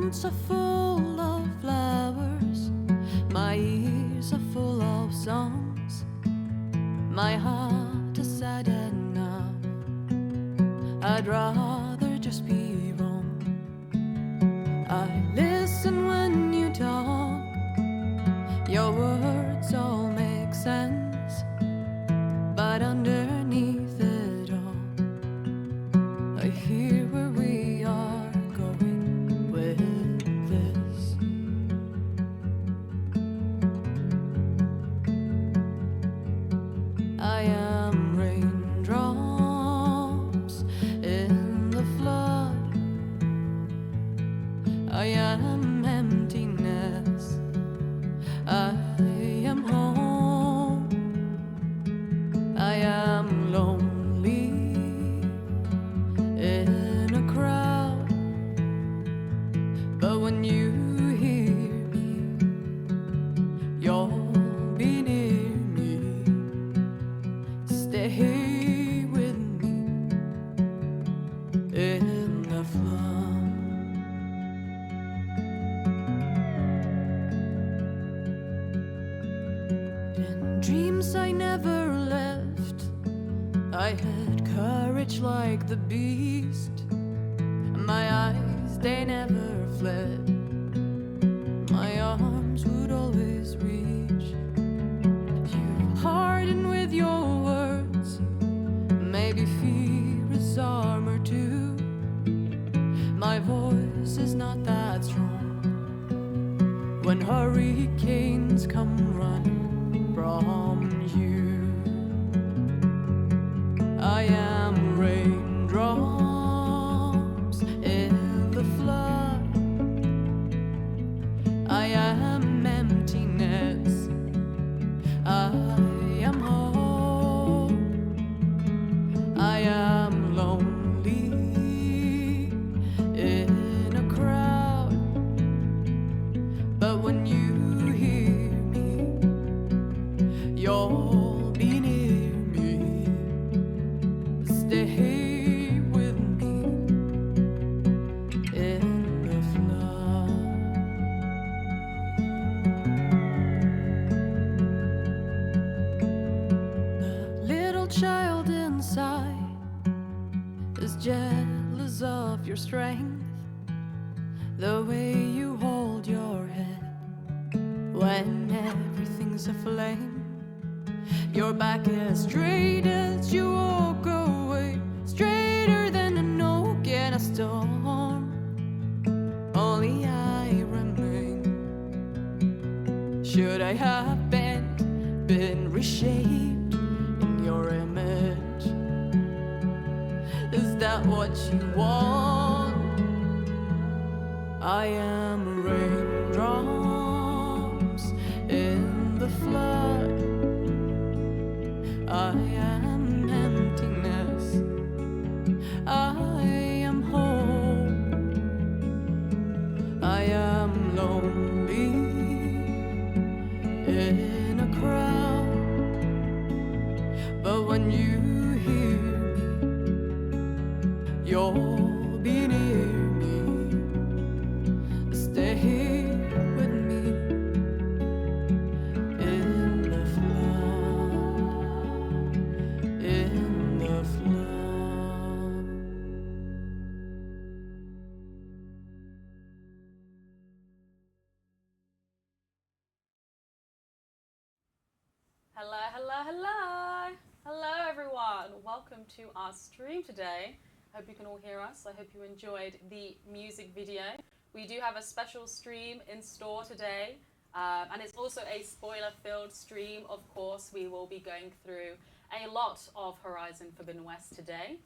hands are full of flowers, my ears are full of songs, my heart is sad enough, I'd rather just be wrong. I listen when you talk, your words all make sense, but underneath it all, I hear where we are going with this. I am raindrops in the flood, I am emptiness, I am home, I am lonely in a crowd, but when you hear me, you'll be near me, stay with me in the flood. In dreams I never left, I had courage like the beast, my eyes they never fled, my arms would always reach. You harden with your words, maybe fear is armor too, my voice is not that strong, when hurricanes come running from you. I am raindrops in the flood, I am emptiness, I am home, I am lonely in a crowd, but when you hear me, you'll be near me, stay with me in the flood. The little child inside is jealous of your strength, the way you hold your head when everything's aflame. Your back as straight as you walk away, straighter than an oak in a storm. Only I remain. Should I have been reshaped in your image? Is that what you want? I am raindrops in the flood, I am emptiness, I am home, I am lonely in a crowd, but when you hear me, you'll be near me, stay with me in the flood, in the flood. Hello, hello, hello. Hello everyone. Welcome to our stream today. Hope you can all hear us. I hope you enjoyed the music video. We do have a special stream in store today, and it's also a spoiler-filled stream. Of course, we will be going through a lot of Horizon Forbidden West today.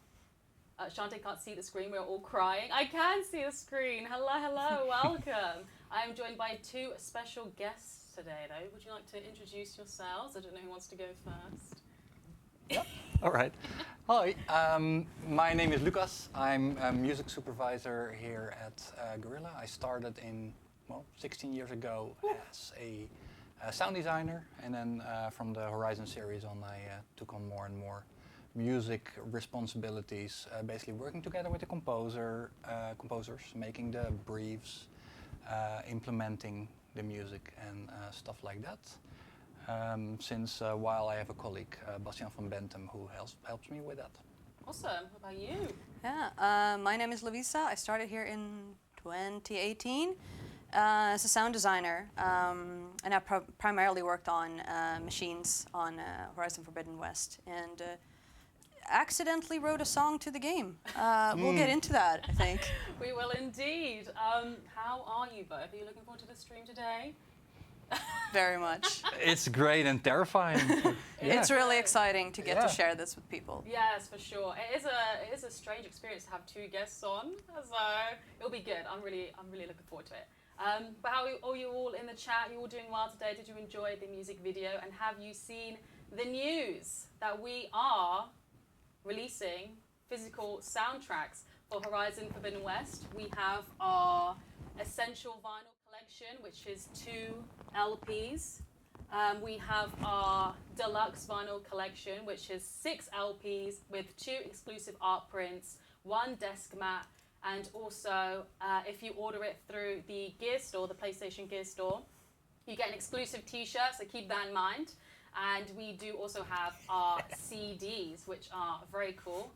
Chante can't see the screen, we're all crying. I can see the screen. Hello, hello, welcome. I am joined by two special guests today, though. Would you like to introduce yourselves? I don't know who wants to go first. Yep. All right. Hi, my name is Lucas. I'm a music supervisor here at Guerrilla. I started 16 years ago as a sound designer, and then from the Horizon series on, I took on more and more music responsibilities, basically working together with the composers, making the briefs, implementing the music and stuff like that. Since a while I have a colleague, Bastian van Bentum, who helps me with that. Awesome. What about you? Yeah, my name is Lovisa. I started here in 2018 as a sound designer, and I primarily worked on machines on Horizon Forbidden West, and accidentally wrote a song to the game. We'll get into that, I think. We will indeed. How are you both? Are you looking forward to the stream today? Very much. It's great and terrifying. It's really exciting to get to share this with people. Yes, for sure. It is a strange experience to have two guests on, so it'll be good. I'm really looking forward to it. But how are you all in the chat? You all doing well today? Did you enjoy the music video? And have you seen the news that we are releasing physical soundtracks for Horizon Forbidden West? We have our Essential Vinyl Collection, which is 2 LPs. We have our Deluxe Vinyl Collection, which is 6 LPs with 2 exclusive art prints, 1 desk mat, and also if you order it through the Gear Store, the PlayStation Gear Store, you get an exclusive t-shirt, so keep that in mind. And we do also have our CDs, which are very cool.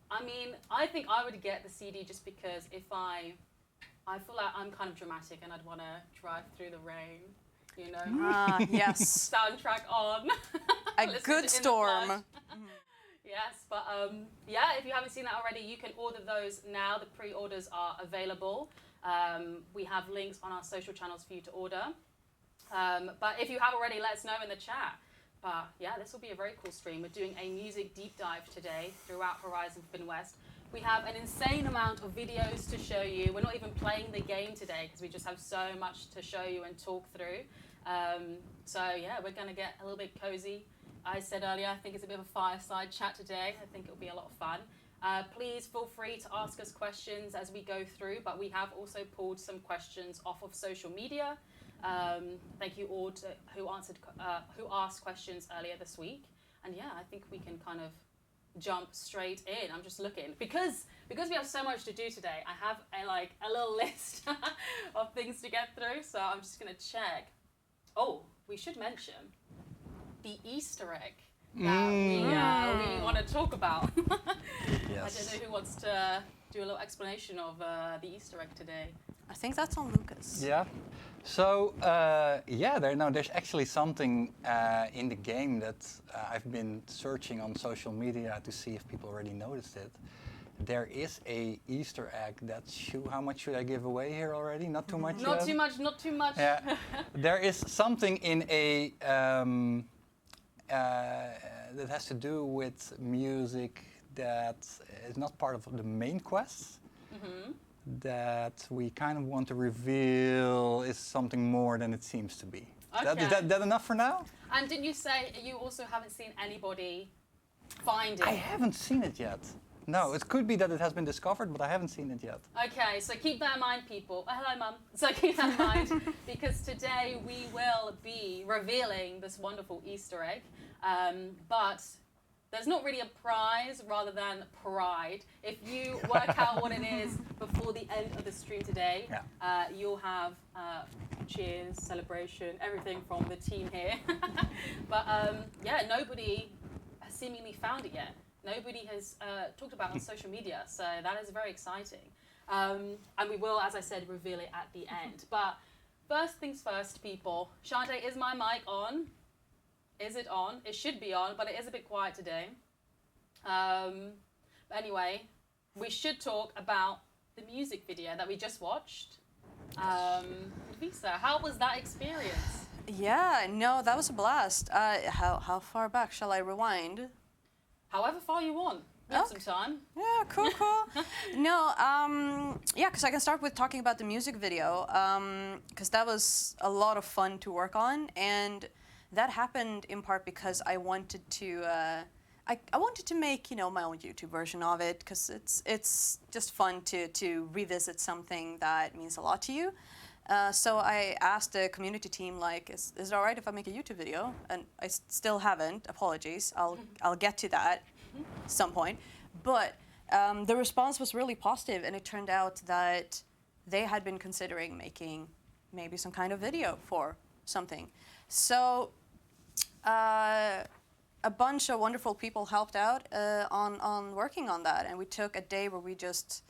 I mean, I think I would get the CD just because if I feel like I'm kind of dramatic and I'd want to drive through the rain, you know. Yes. Soundtrack on. A good storm. Yes, but yeah, if you haven't seen that already, you can order those now. The pre-orders are available. We have links on our social channels for you to order. But if you have already, let us know in the chat. But yeah, this will be a very cool stream. We're doing a music deep dive today throughout Horizon Forbidden West. We have an insane amount of videos to show you. We're not even playing the game today because we just have so much to show you and talk through. So yeah, we're going to get a little bit cozy. I said earlier, I think it's a bit of a fireside chat today. I think it'll be a lot of fun. Please feel free to ask us questions as we go through, but we have also pulled some questions off of social media. Thank you all who asked questions earlier this week. And yeah, I think we can kind of jump straight in. I'm just looking because we have so much to do today. I have a little list of things to get through, so I'm just going to check. Oh, we should mention the Easter egg that we want to talk about. Yes. I don't know who wants to do a little explanation of the Easter egg today. I think that's on Lucas. Yeah. So there's actually something in the game that I've been searching on social media to see if people already noticed it. There is a Easter egg how much should I give away here already? Not too much. Not too much. Not too much. Yeah. There is something in a that has to do with music that is not part of the main quests. Mm-hmm. That we kind of want to reveal is something more than it seems to be. Okay. Is that enough for now? And didn't you say you also haven't seen anybody find it? I haven't seen it yet. No, it could be that it has been discovered, but I haven't seen it yet. Okay, so keep that in mind, people. Oh, hello, Mum. So keep that in mind, because today we will be revealing this wonderful Easter egg. But there's not really a prize rather than pride. If you work out what it is before the end of the stream today, you'll have cheers, celebration, everything from the team here. But nobody has seemingly found it yet. Nobody has talked about it on social media, so that is very exciting. And we will, as I said, reveal it at the end. But first things first, people. Chante, is my mic on? Is it on? It should be on, but it is a bit quiet today. But anyway, we should talk about the music video that we just watched. Lovisa, how was that experience? Yeah, no, that was a blast. How far back shall I rewind? However far you want. We have some time. Yeah, cool. No, because I can start with talking about the music video, because that was a lot of fun to work on, and that happened in part because I wanted to. I wanted to make my own YouTube version of it, because it's just fun to revisit something that means a lot to you. So I asked the community team, is it all right if I make a YouTube video? And I still haven't. Apologies. I'll get to that at some point. But the response was really positive, and it turned out that they had been considering making maybe some kind of video for something. So a bunch of wonderful people helped out on working on that, and we took a day where we just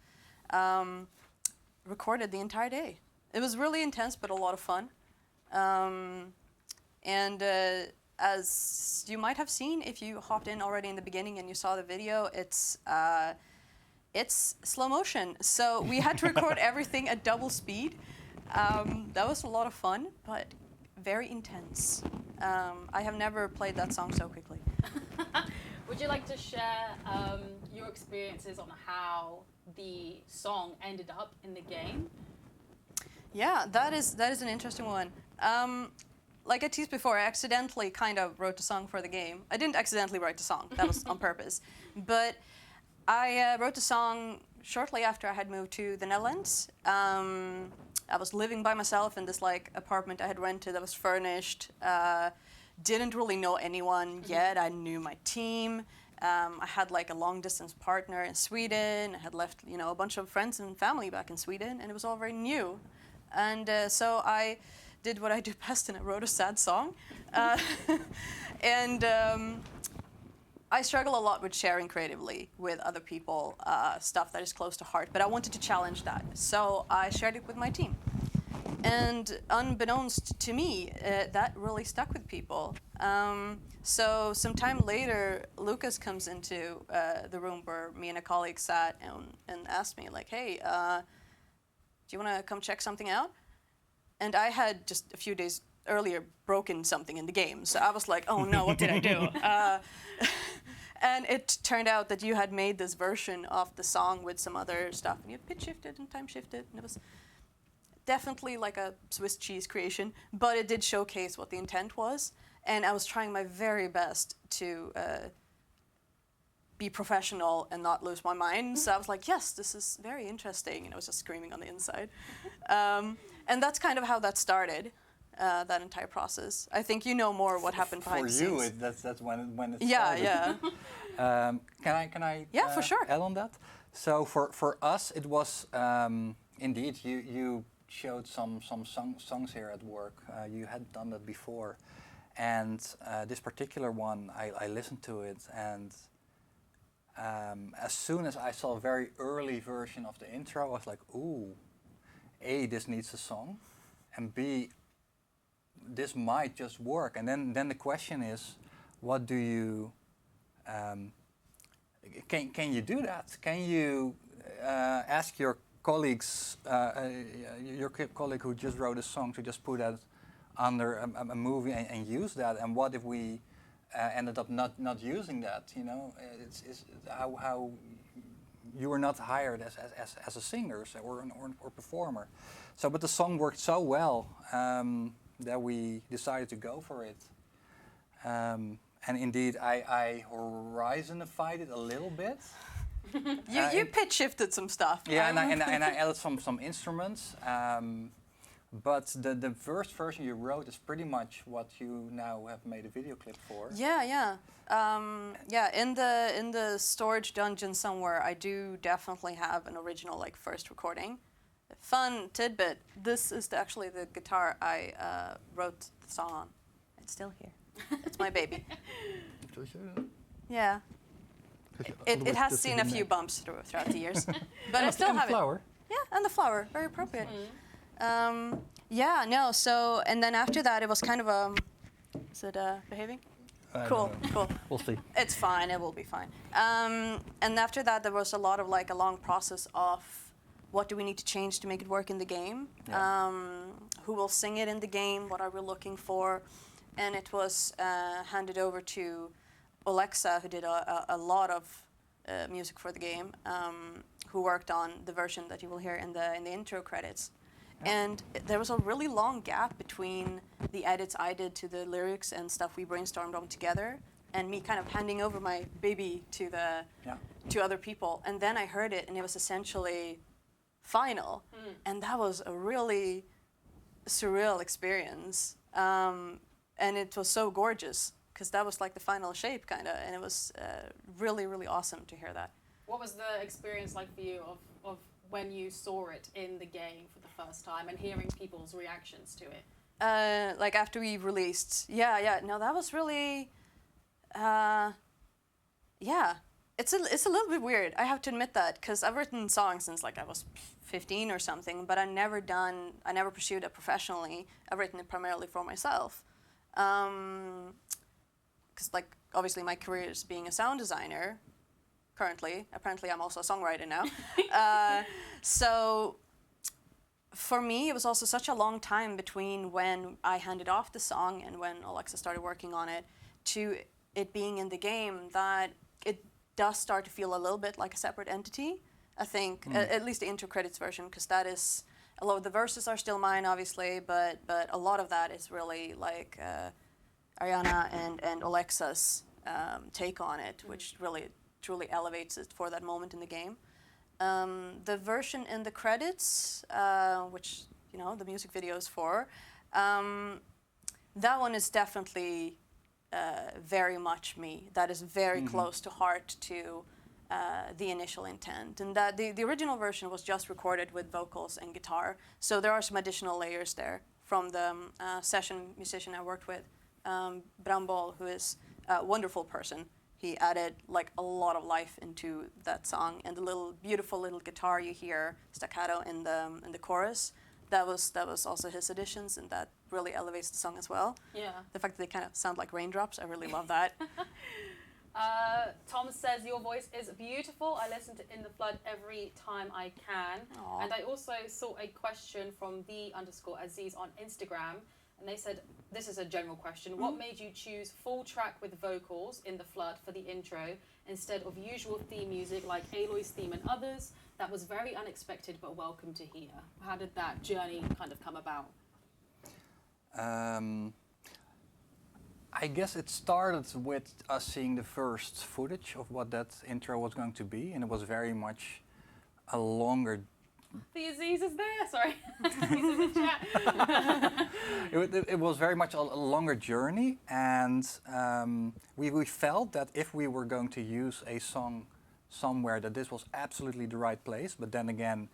recorded the entire day. It was really intense, but a lot of fun. And as you might have seen if you hopped in already in the beginning and you saw the video, it's slow motion. So we had to record everything at double speed. That was a lot of fun, but very intense. I have never played that song so quickly. Would you like to share your experiences on how the song ended up in the game? Yeah, that is an interesting one. Like I teased before, I accidentally kind of wrote a song for the game. I didn't accidentally write the song, that was on purpose. But I wrote the song shortly after I had moved to the Netherlands. I was living by myself in this like apartment I had rented that was furnished. Didn't really know anyone yet. I knew my team. I had like a long distance partner in Sweden. I had left, a bunch of friends and family back in Sweden, and it was all very new. And so I did what I do best, and I wrote a sad song. And I struggle a lot with sharing creatively with other people stuff that is close to heart, but I wanted to challenge that. So I shared it with my team. And unbeknownst to me, that really stuck with people. So some time later, Lucas comes into the room where me and a colleague sat and asked me, like, hey, do you want to come check something out? And I had just a few days earlier broken something in the game. So I was like, oh no, what did I do? And it turned out that you had made this version of the song with some other stuff. And you pitch shifted and time shifted. And it was definitely like a Swiss cheese creation. But it did showcase what the intent was. And I was trying my very best to be professional and not lose my mind. So I was like, yes, this is very interesting. And I was just screaming on the inside. And that's kind of how that started. That entire process. I think you know more what happened behind the scenes. For you, that's when it yeah, started. Yeah. Can I? Yeah, for sure. Add on that. So for us, it was indeed you showed some songs here at work. You had done that before, and this particular one, I listened to it, and as soon as I saw a very early version of the intro, I was like, ooh, A, this needs a song, and B, this might just work. And then the question is, what do you can you do that? Can you ask your colleagues, your colleague who just wrote a song, to just put that under a movie and use that? And what if we ended up not using that? It's how you were not hired as a singer or performer. So, but the song worked so well that we decided to go for it. And indeed, I horizonified it a little bit. You pitch shifted some stuff. Yeah, and I added some instruments. But the first version you wrote is pretty much what you now have made a video clip for. Yeah. In the storage dungeon somewhere, I do definitely have an original first recording. Fun tidbit. This is actually the guitar I wrote the song on. It's still here. It's my baby. Yeah. It has seen a few bumps throughout the years, but I still have it. Flower. Yeah, and the flower. Very appropriate. So, and then after that, it was kind of is it behaving? Cool. We'll see. It's fine, it will be fine. And after that, there was a lot of a long process of what do we need to change to make it work in the game? Yeah. Who will sing it in the game? What are we looking for? And it was handed over to Alexa, who did a lot of music for the game, who worked on the version that you will hear in the intro credits. And there was a really long gap between the edits I did to the lyrics and stuff we brainstormed on together, and me kind of handing over my baby to other people. And then I heard it, and it was essentially final. And that was a really surreal experience. And it was so gorgeous, because that was the final shape, kind of. And it was really, really awesome to hear that. What was the experience like for you of when you saw it in the game for the first time and hearing people's reactions to it? Like after we released, no, that was really, it's a little bit weird. I have to admit that, because I've written songs since like I was 15 or something, but I never pursued it professionally. I've written it primarily for myself, because like obviously my career is being a sound designer. Currently, apparently, I'm also a songwriter now. So for me, it was also such a long time between when I handed off the song and when Alexa started working on it to it being in the game that it does start to feel a little bit like a separate entity. I think, at least the intro credits version, because that is, a lot of the verses are still mine, obviously, but a lot of that is really like Ariana and Alexa's take on it, which really truly elevates it for that moment in the game. The version in the credits, which the music video is for, that one is definitely very much me. That is very close to heart to the initial intent, and that the original version was just recorded with vocals and guitar. So there are some additional layers there from the session musician I worked with, Brambol, who is a wonderful person. He added like a lot of life into that song, and the beautiful little guitar you hear staccato in the chorus, that was also his additions, and that really elevates the song as well. Yeah. The fact that they kind of sound like raindrops, I really love that. Tom says your voice is beautiful. I listen to In the Flood every time I can. Aww. And I also saw a question from _Aziz on Instagram. And they said, this is a general question, what made you choose full track with vocals in The Flood for the intro instead of usual theme music like Aloy's theme and others? That was very unexpected but welcome to hear. How did that journey kind of come about? I guess it started with us seeing the first footage of what that intro was going to be, and it was very much a longer... The Aziz is there, sorry. He's in the chat. It was very much a longer journey, and we felt that if we were going to use a song somewhere, that this was absolutely the right place. But then again,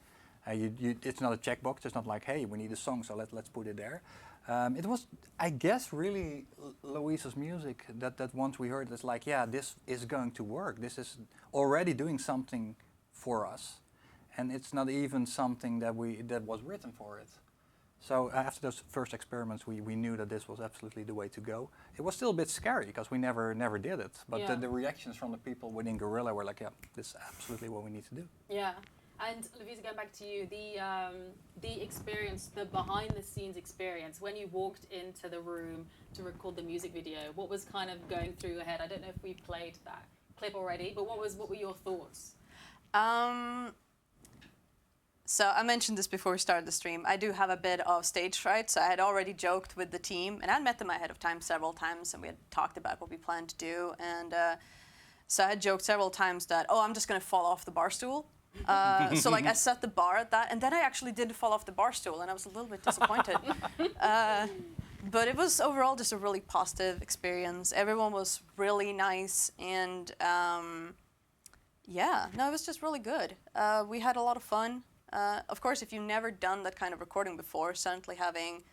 it's not a checkbox. It's not like, hey, we need a song, so let's put it there. It was, I guess, really Louisa's music that once we heard, it's like, yeah, this is going to work. This is already doing something for us. And it's not even something that was written for it. So after those first experiments, we knew that this was absolutely the way to go. It was still a bit scary because we never did it. But the reactions from the people within Guerrilla were like, yeah, this is absolutely what we need to do. Yeah. And Lovisa, going back to you, the experience, the behind-the-scenes experience, when you walked into the room to record the music video, what was kind of going through your head? I don't know if we played that clip already, but what were your thoughts? So I mentioned this before we started the stream. I do have a bit of stage fright, so I had already joked with the team, and I'd met them ahead of time several times, and we had talked about what we planned to do. And so I had joked several times that, I'm just going to fall off the bar stool. So like I set the bar at that, and then I actually did fall off the bar stool, and I was a little bit disappointed. But it was overall just a really positive experience. Everyone was really nice, and it was just really good. We had a lot of fun. Of course, if you've never done that kind of recording before, suddenly having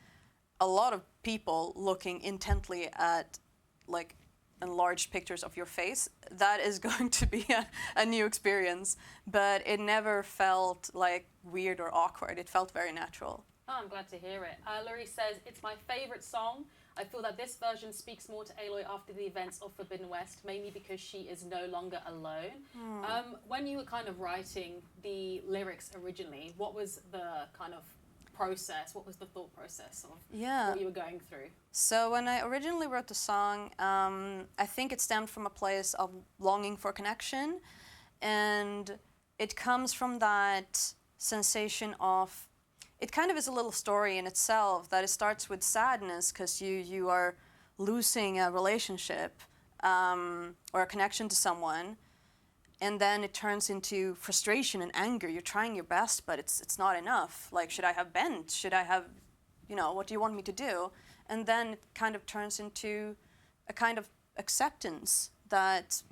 a lot of people looking intently at like enlarged pictures of your face, that is going to be a new experience. But it never felt like weird or awkward. It felt very natural. Oh, I'm glad to hear it. Laurie says, it's my favorite song. I feel that this version speaks more to Aloy after the events of Forbidden West, mainly because she is no longer alone. When you were kind of writing the lyrics originally, what was the kind of process? What was the thought process of what you were going through? So when I originally wrote the song, I think it stemmed from a place of longing for connection, and it comes from that sensation of, it kind of is a little story in itself, that it starts with sadness because you are losing a relationship or a connection to someone, and then it turns into frustration and anger. You're trying your best, but it's not enough. Like, should I have bent? Should I have, what do you want me to do? And then it kind of turns into a kind of acceptance that,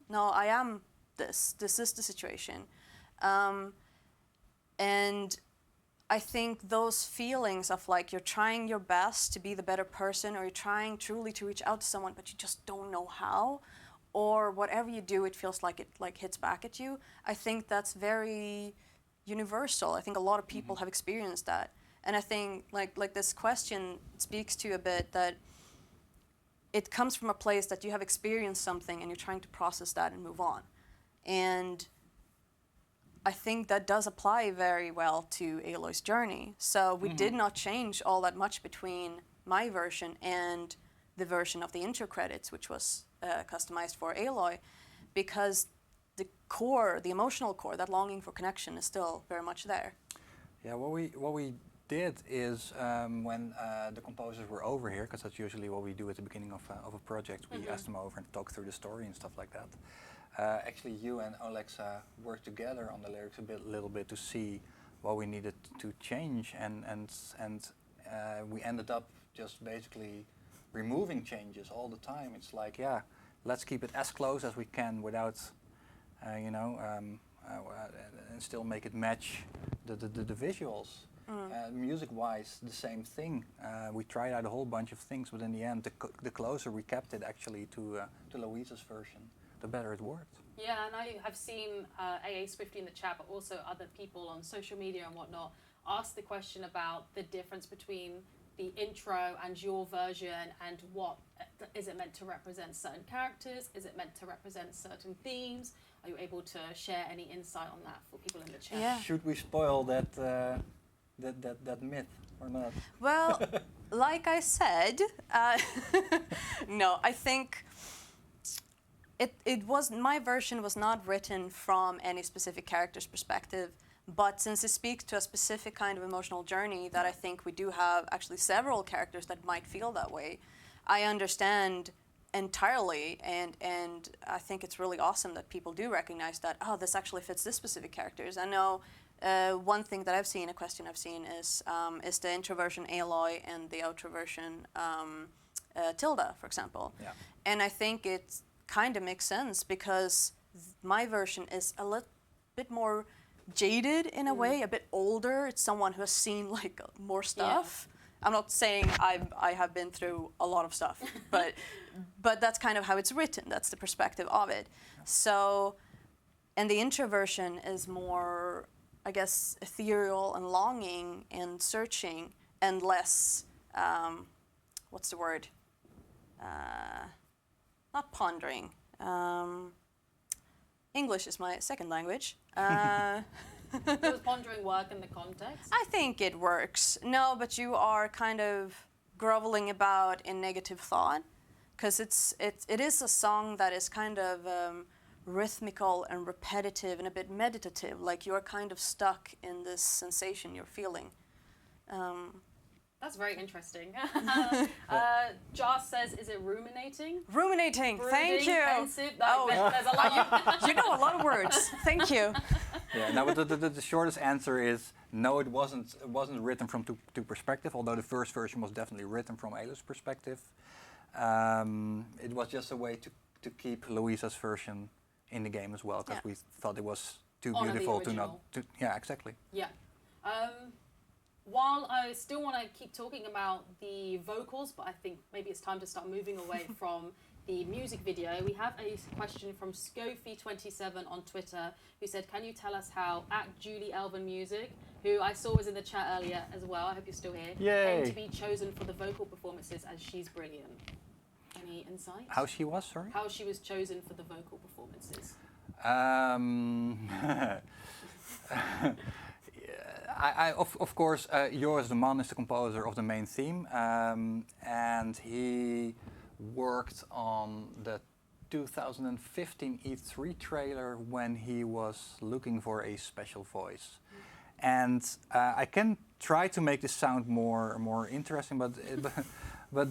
no, I am this. This is the situation. And I think those feelings of like you're trying your best to be the better person, or you're trying truly to reach out to someone, but you just don't know how, or whatever you do, it feels like it like hits back at you. I think that's very universal. I think a lot of people have experienced that. And I think like this question speaks to a bit that it comes from a place that you have experienced something and you're trying to process that and move on. And I think that does apply very well to Aloy's journey. So we did not change all that much between my version and the version of the intro credits, which was customized for Aloy, because the core, the emotional core, that longing for connection is still very much there. Yeah, what we did is when the composers were over here, because that's usually what we do at the beginning of a project, we ask them over and talk through the story and stuff like that. Actually, you and Alexa worked together on the lyrics a little bit to see what we needed to change, and we ended up just basically removing changes all the time. It's like, yeah, let's keep it as close as we can without, and still make it match the visuals. Music-wise, the same thing. We tried out a whole bunch of things, but in the end, the closer we kept it actually to Louisa's version, the better it worked. Yeah, and I have seen AA Swifty in the chat, but also other people on social media and whatnot ask the question about the difference between the intro and your version, and what is it meant to represent certain characters? Is it meant to represent certain themes? Are you able to share any insight on that for people in the chat? Yeah. Should we spoil that myth or not? Well, like I said, no, I think it was, my version was not written from any specific character's perspective, but since it speaks to a specific kind of emotional journey that I think we do have actually several characters that might feel that way, I understand entirely, and I think it's really awesome that people do recognize that, oh, this actually fits this specific characters. I know one thing that I've seen, a question I've seen is the intro version Aloy and the outro version Tilda, for example. Yeah. And I think it kind of makes sense because my version is a little bit more jaded in a way, a bit older. It's someone who has seen like more stuff. Yeah. I'm not saying I have been through a lot of stuff, but that's kind of how it's written. That's the perspective of it. So, and the intro version is more, I guess, ethereal and longing and searching and less, what's the word? Not pondering. English is my second language. Does pondering work in the context? I think it works. No, but you are kind of groveling about in negative thought, because it is a song that is kind of rhythmical and repetitive and a bit meditative, like you're kind of stuck in this sensation you're feeling. That's very interesting. Joss says, is it ruminating? Ruminating, Brooding, thank you. Pensive? Oh, There's a lot. you know a lot of words. Thank you. Yeah, no, but the shortest answer is no, it wasn't written from two perspectives, although the first version was definitely written from Aloy's perspective. It was just a way to keep Louisa's version in the game as well, because we thought it was too beautiful to not. Yeah, exactly. Yeah. While I still want to keep talking about the vocals, but I think maybe it's time to start moving away from the music video, we have a question from Scofie27 on Twitter, who said, can you tell us how Julie Elven Music, who I saw was in the chat earlier as well, I hope you're still here, came to be chosen for the vocal performances, as she's brilliant. Any insight? How she was, sorry? How she was chosen for the vocal performances. Of course, Joris de Man is the composer of the main theme, and he worked on the 2015 E3 trailer when he was looking for a special voice. And I can try to make this sound more interesting, but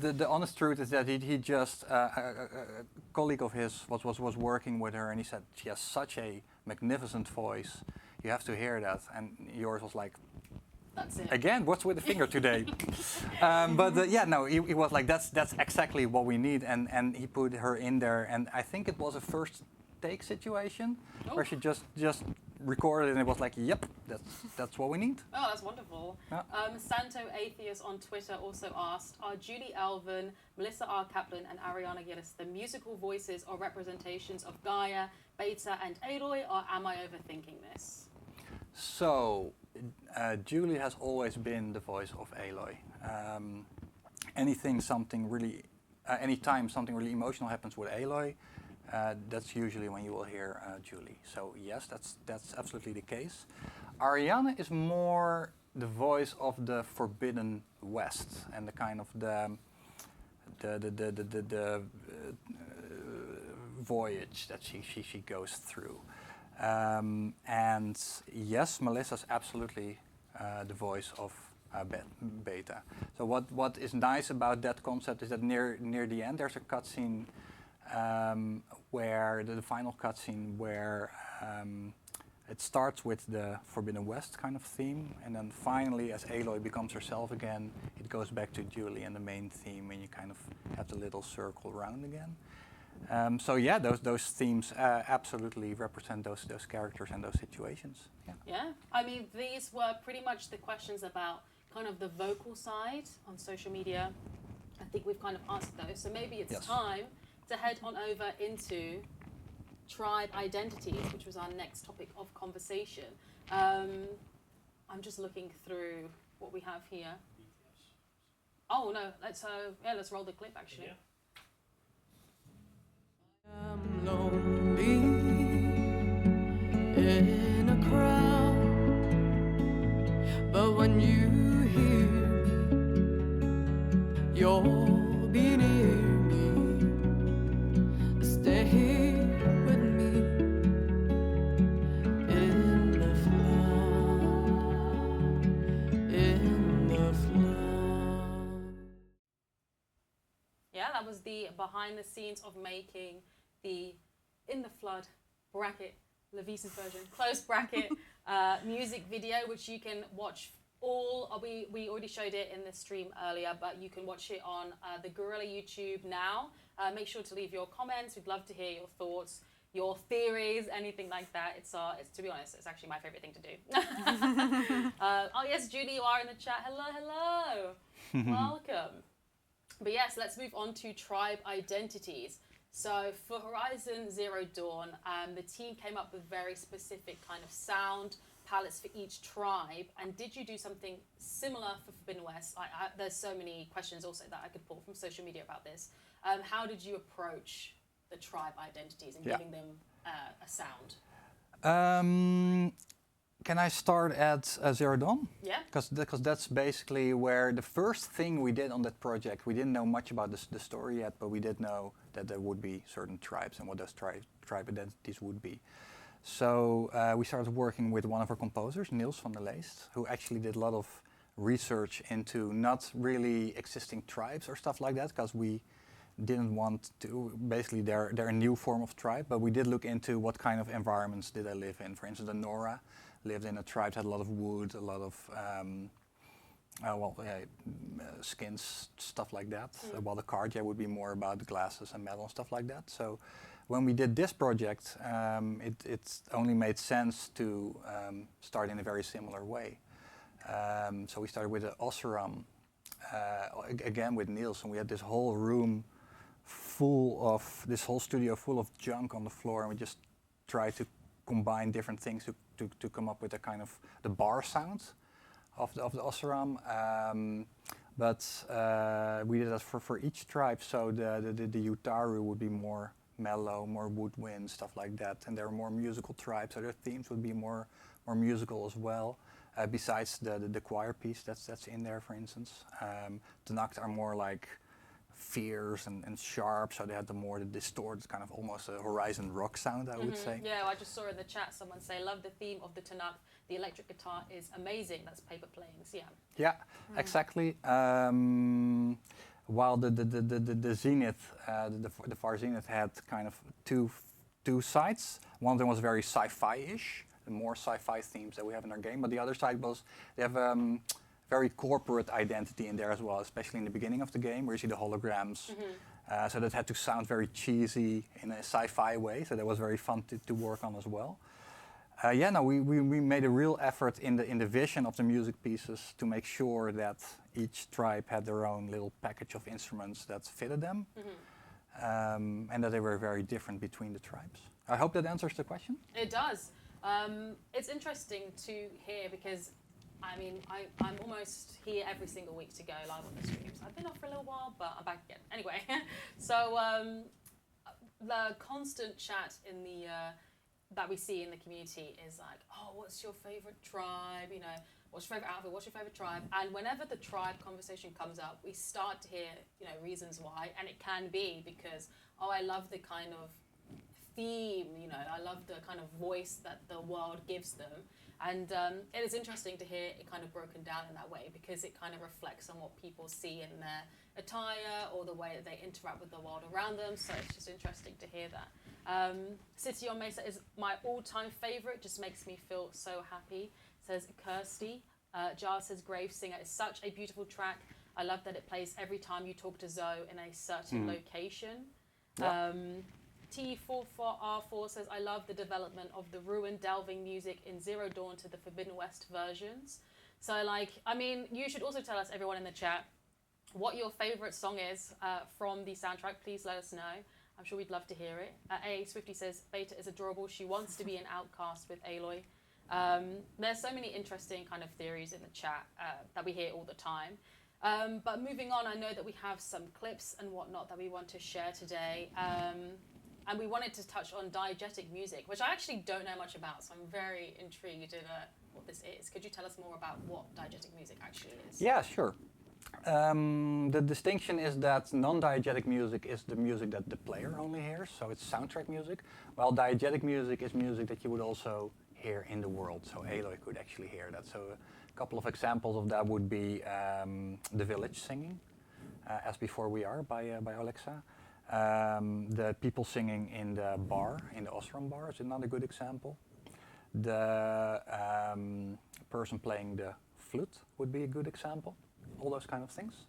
the honest truth is that he just a colleague of his was working with her, and he said she has such a magnificent voice. You have to hear that. And yours was like, that's it. Again, what's with the finger today? He was like, that's exactly what we need, and he put her in there, and I think it was a first take situation where she just recorded and it was like, yep, that's what we need. Oh, that's wonderful. Yeah. Santo Atheist on Twitter also asked, are Julie Elvin, Melissa R. Kaplan and Ariana Gillis the musical voices or representations of Gaia, Beta and Aloy, or am I overthinking this? So, Julie has always been the voice of Aloy. Anytime something really emotional happens with Aloy, that's usually when you will hear Julie. So yes, that's absolutely the case. Ariana is more the voice of the Forbidden West and the kind of the voyage that she goes through. And yes, Melissa's absolutely the voice of Beta. So what is nice about that concept is that near the end there's a cutscene where the final cutscene where it starts with the Forbidden West kind of theme, and then finally, as Aloy becomes herself again, it goes back to Julie and the main theme, and you kind of have the little circle round again. So yeah, those themes absolutely represent those characters and those situations. Yeah. Yeah, I mean, these were pretty much the questions about kind of the vocal side on social media. I think we've kind of answered those. So maybe it's time to head on over into tribe identities, which was our next topic of conversation. I'm just looking through what we have here. Oh no, let's roll the clip actually. Yeah. I'm lonely in a crowd, but when you hear me, you'll be near me. Stay here with me in the flood, in the flood. Yeah, that was the behind the scenes of making the In the Flood bracket Lovisa version close bracket music video, which you can watch all. We already showed it in the stream earlier, but you can watch it on the Guerrilla YouTube now. Make sure to leave your comments. We'd love to hear your thoughts, your theories, anything like that. It's to be honest, it's actually my favorite thing to do. Oh yes, Judy, you are in the chat. Hello. Welcome. But yes, let's move on to tribe identities. So for Horizon Zero Dawn, the team came up with very specific kind of sound palettes for each tribe. And did you do something similar for Forbidden West? There's so many questions also that I could pull from social media about this. How did you approach the tribe identities and giving them a sound? Can I start at Zero Dawn? Yeah. Because that's basically where the first thing we did on that project. We didn't know much about the story yet, but we did know that there would be certain tribes and what those tribe identities would be. So we started working with one of our composers, Niels van der Leest, who actually did a lot of research into not really existing tribes or stuff like that, because we didn't want to, basically they're a new form of tribe, but we did look into what kind of environments did they live in. For instance, the Nora lived in a tribe that had a lot of wood, a lot of skins, stuff like that. While the Karja would be more about glasses and metal and stuff like that. So when we did this project, it only made sense to start in a very similar way. So we started with the Osram, again with Niels, and we had this whole room this whole studio full of junk on the floor, and we just tried to combine different things to come up with a kind of the bar sound of the Osram. But we did that for each tribe, so the Utaru would be more mellow, more woodwind, stuff like that, and there are more musical tribes, so their themes would be more musical as well. Besides the choir piece that's in there, for instance. The Nacht are more like fierce and sharp, so they had the distorted kind of almost a Horizon rock sound, I would say. Yeah, I just saw in the chat someone say, love the theme of the Tanakh. The electric guitar is amazing. That's Paper Planes, yeah. Yeah, exactly. While the Zenith, the Far Zenith had kind of two sides. One of them was very sci-fi-ish, the more sci-fi themes that we have in our game, but the other side was, they have very corporate identity in there as well, especially in the beginning of the game where you see the holograms. So that had to sound very cheesy in a sci-fi way, so that was very fun to work on as well. Yeah, no, we made a real effort in the vision of the music pieces to make sure that each tribe had their own little package of instruments that fitted them, and that they were very different between the tribes. I hope that answers the question. It does. It's interesting to hear because, I mean, I'm almost here every single week to go live on the streams. I've been off for a little while, but I'm back again. Anyway, so the constant chat in the that we see in the community is like, oh, what's your favorite tribe? You know, what's your favorite outfit? What's your favorite tribe? And whenever the tribe conversation comes up, we start to hear, you know, reasons why, and it can be because, oh, I love the kind of theme, you know, I love the kind of voice that the world gives them. And it is interesting to hear it kind of broken down in that way because it kind of reflects on what people see in their attire or the way that they interact with the world around them. So it's just interesting to hear that. City on Mesa is my all-time favorite, just makes me feel so happy, says Kirsty. Jar says Grave Singer is such a beautiful track. I love that it plays every time you talk to Zoe in a certain location. Yeah. T44R4 says, I love the development of the ruin delving music in Zero Dawn to the Forbidden West versions. So like, I mean, you should also tell us, everyone in the chat, what your favorite song is from the soundtrack. Please let us know. I'm sure we'd love to hear it. A Swifty says, Beta is adorable. She wants to be an outcast with Aloy. There's so many interesting kind of theories in the chat that we hear all the time. But moving on, I know that we have some clips and whatnot that we want to share today. And we wanted to touch on diegetic music, which I actually don't know much about, so I'm very intrigued in what this is. Could you tell us more about what diegetic music actually is? Yeah, sure. The distinction is that non-diegetic music is the music that the player only hears, so it's soundtrack music, while diegetic music is music that you would also hear in the world, so Aloy could actually hear that. So a couple of examples of that would be The Village singing, As Before We Are by Alexa. The people singing in the bar, in the Osram bar, is another good example. The person playing the flute would be a good example. All those kind of things.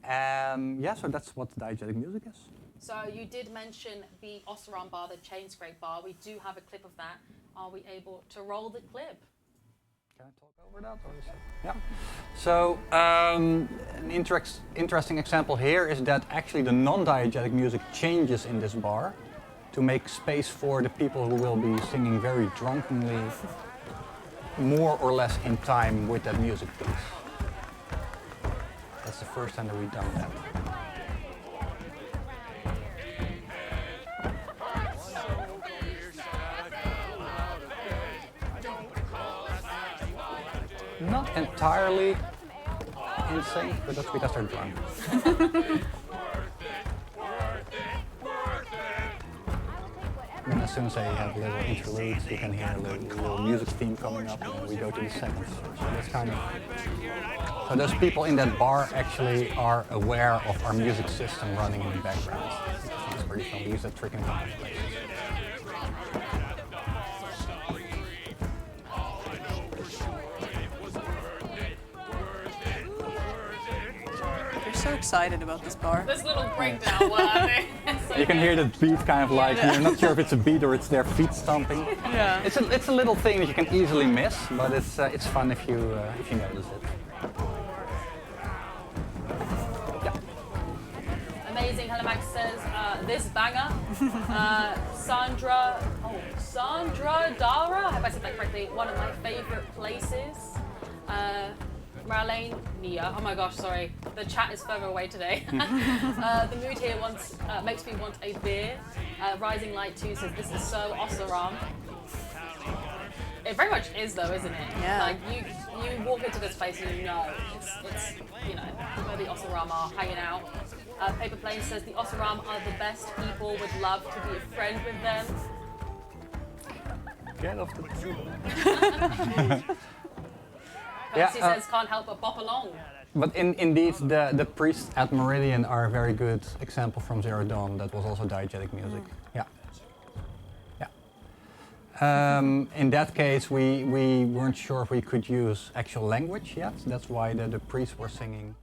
Yeah, so that's what diegetic music is. So you did mention the Osram bar, the chain scrape bar. We do have a clip of that. Are we able to roll the clip? Can I talk over that? Or is it? Yeah. So an interesting example here is that actually the non-diegetic music changes in this bar to make space for the people who will be singing very drunkenly, more or less in time with that music piece. That's the first time that we've done that. Not entirely insane, but that's because they're drunk. And as soon as I have little interludes, you can hear a little music theme coming up, and then we go to the second. So that's kind of. So those people in that bar actually are aware of our music system running in the background. It's pretty fun. We use that trick in a couple of places. So excited about this bar. This little breakdown, what are they? You can hear the beat kind of like, you're not sure if it's a beat or it's their feet stomping. Yeah. It's a little thing that you can easily miss, but it's fun if you notice it. Yeah. Amazing. Helamax says, this banger. Sandra Dara, I hope I said that correctly, one of my favorite places. Marlene Nia, oh my gosh, sorry, the chat is further away today. The mood here makes me want a beer. Rising Light 2 says, this is so Osram. It very much is though, isn't it? Yeah. Like you walk into this place and you know, it's you know, where the Osram are hanging out. Paper Plane says, the Osram are the best people, would love to be a friend with them. Get off the table. Percy says, can't help but bop along. But indeed, the priests at Meridian are a very good example from Zero Dawn. That was also diegetic music. Yeah. Yeah. In that case, we weren't sure if we could use actual language yet. That's why the priests were singing.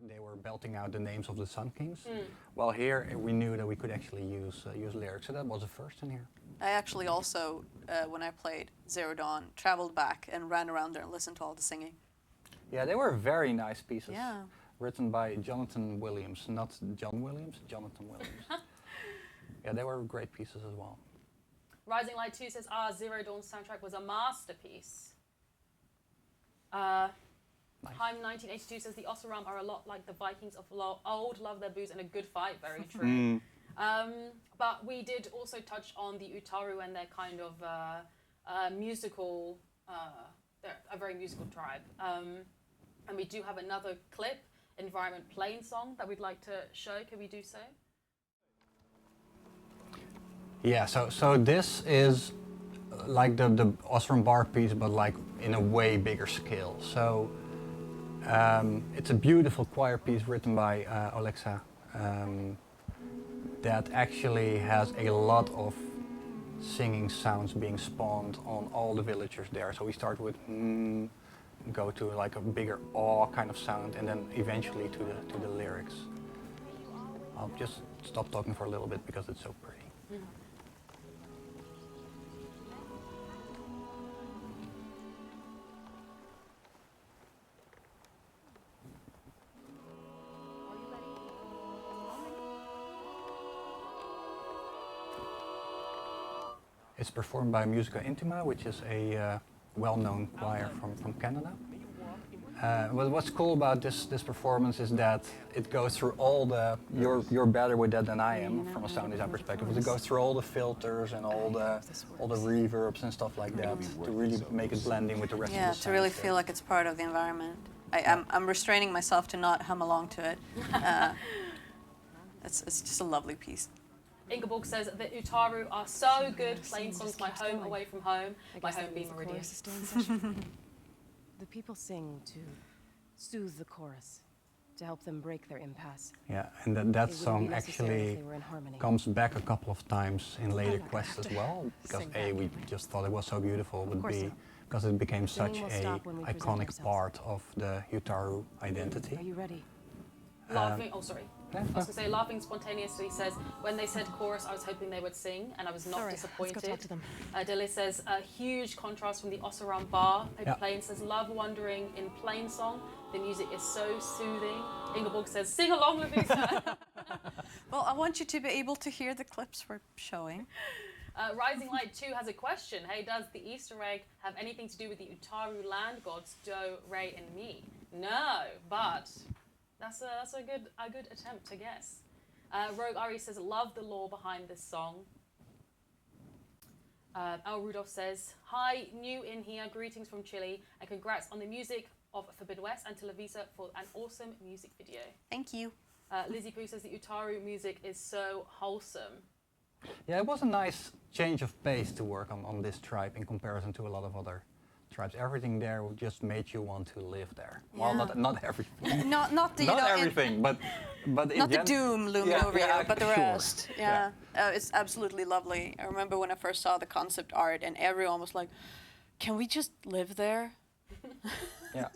They were belting out the names of the Sun Kings. While here, we knew that we could actually use lyrics. So that was the first in here. I actually also, when I played Zero Dawn, traveled back and ran around there and listened to all the singing. Yeah, they were very nice pieces. Yeah. Written by Jonathan Williams, not John Williams, Jonathan Williams. Yeah, they were great pieces as well. Rising Light 2 says, Zero Dawn soundtrack was a masterpiece. Heim 1982 says, the Oseram are a lot like the Vikings of old, love their booze and a good fight. Very true. But we did also touch on the Utaru and their kind of musical, they're a very musical tribe. And we do have another clip, Environment Plain Song, that we'd like to show. Can we do so? Yeah, so this is like the Osram bar piece, but like in a way bigger scale. So it's a beautiful choir piece written by Alexa that actually has a lot of singing sounds being spawned on all the villagers there. So we start with go to like a bigger awe kind of sound, and then eventually to the lyrics. I'll just stop talking for a little bit because it's so pretty. It's performed by Musica Intima, which is a well-known choir from Canada. What's cool about this performance is that it goes through all the, you're better with that than I am from a sound design perspective, but it goes through all the filters and all the reverbs and stuff like that to really make it blend in with the rest of the sound. Yeah, to really feel like it's part of the environment. I'm restraining myself to not hum along to it. It's just a lovely piece. Ingeborg says the Utaru are so good playing songs, my home away from home, my home being Meridian. The people sing to soothe the chorus, to help them break their impasse. Yeah, and that song actually comes back a couple of times in later quests as well, because A, we just thought it was so beautiful, but B, because it became such a iconic part of the Utaru identity. Are you ready? Laughing, I was going to say, laughing spontaneously says, when they said chorus, I was hoping they would sing, and I was not disappointed. Let's go talk to them. Dilly says, a huge contrast from the Oseram bar. Paper Plane says, love wandering in plain song. The music is so soothing. Ingeborg says, sing along, Lovisa. Well, I want you to be able to hear the clips we're showing. Rising Light 2 has a question. Hey, does the Easter egg have anything to do with the Utaru land gods, Do, Re, and Mi? No, but that's a good attempt to guess. Rogue Ari says, love the lore behind this song. El Rudolph says, hi, new in here, greetings from Chile, and congrats on the music of Forbidden West and to Lovisa for an awesome music video. Thank you. Lizzie Pooh says the Utaru music is so wholesome. Yeah, it was a nice change of pace to work on this tribe in comparison to a lot of other tribes. Everything there just made you want to live there. Yeah. Well, not everything. Not the, not everything, but not the doom looming over you, but the sure. rest. Yeah, it's absolutely lovely. I remember when I first saw the concept art, and everyone was like, "Can we just live there?" Yeah,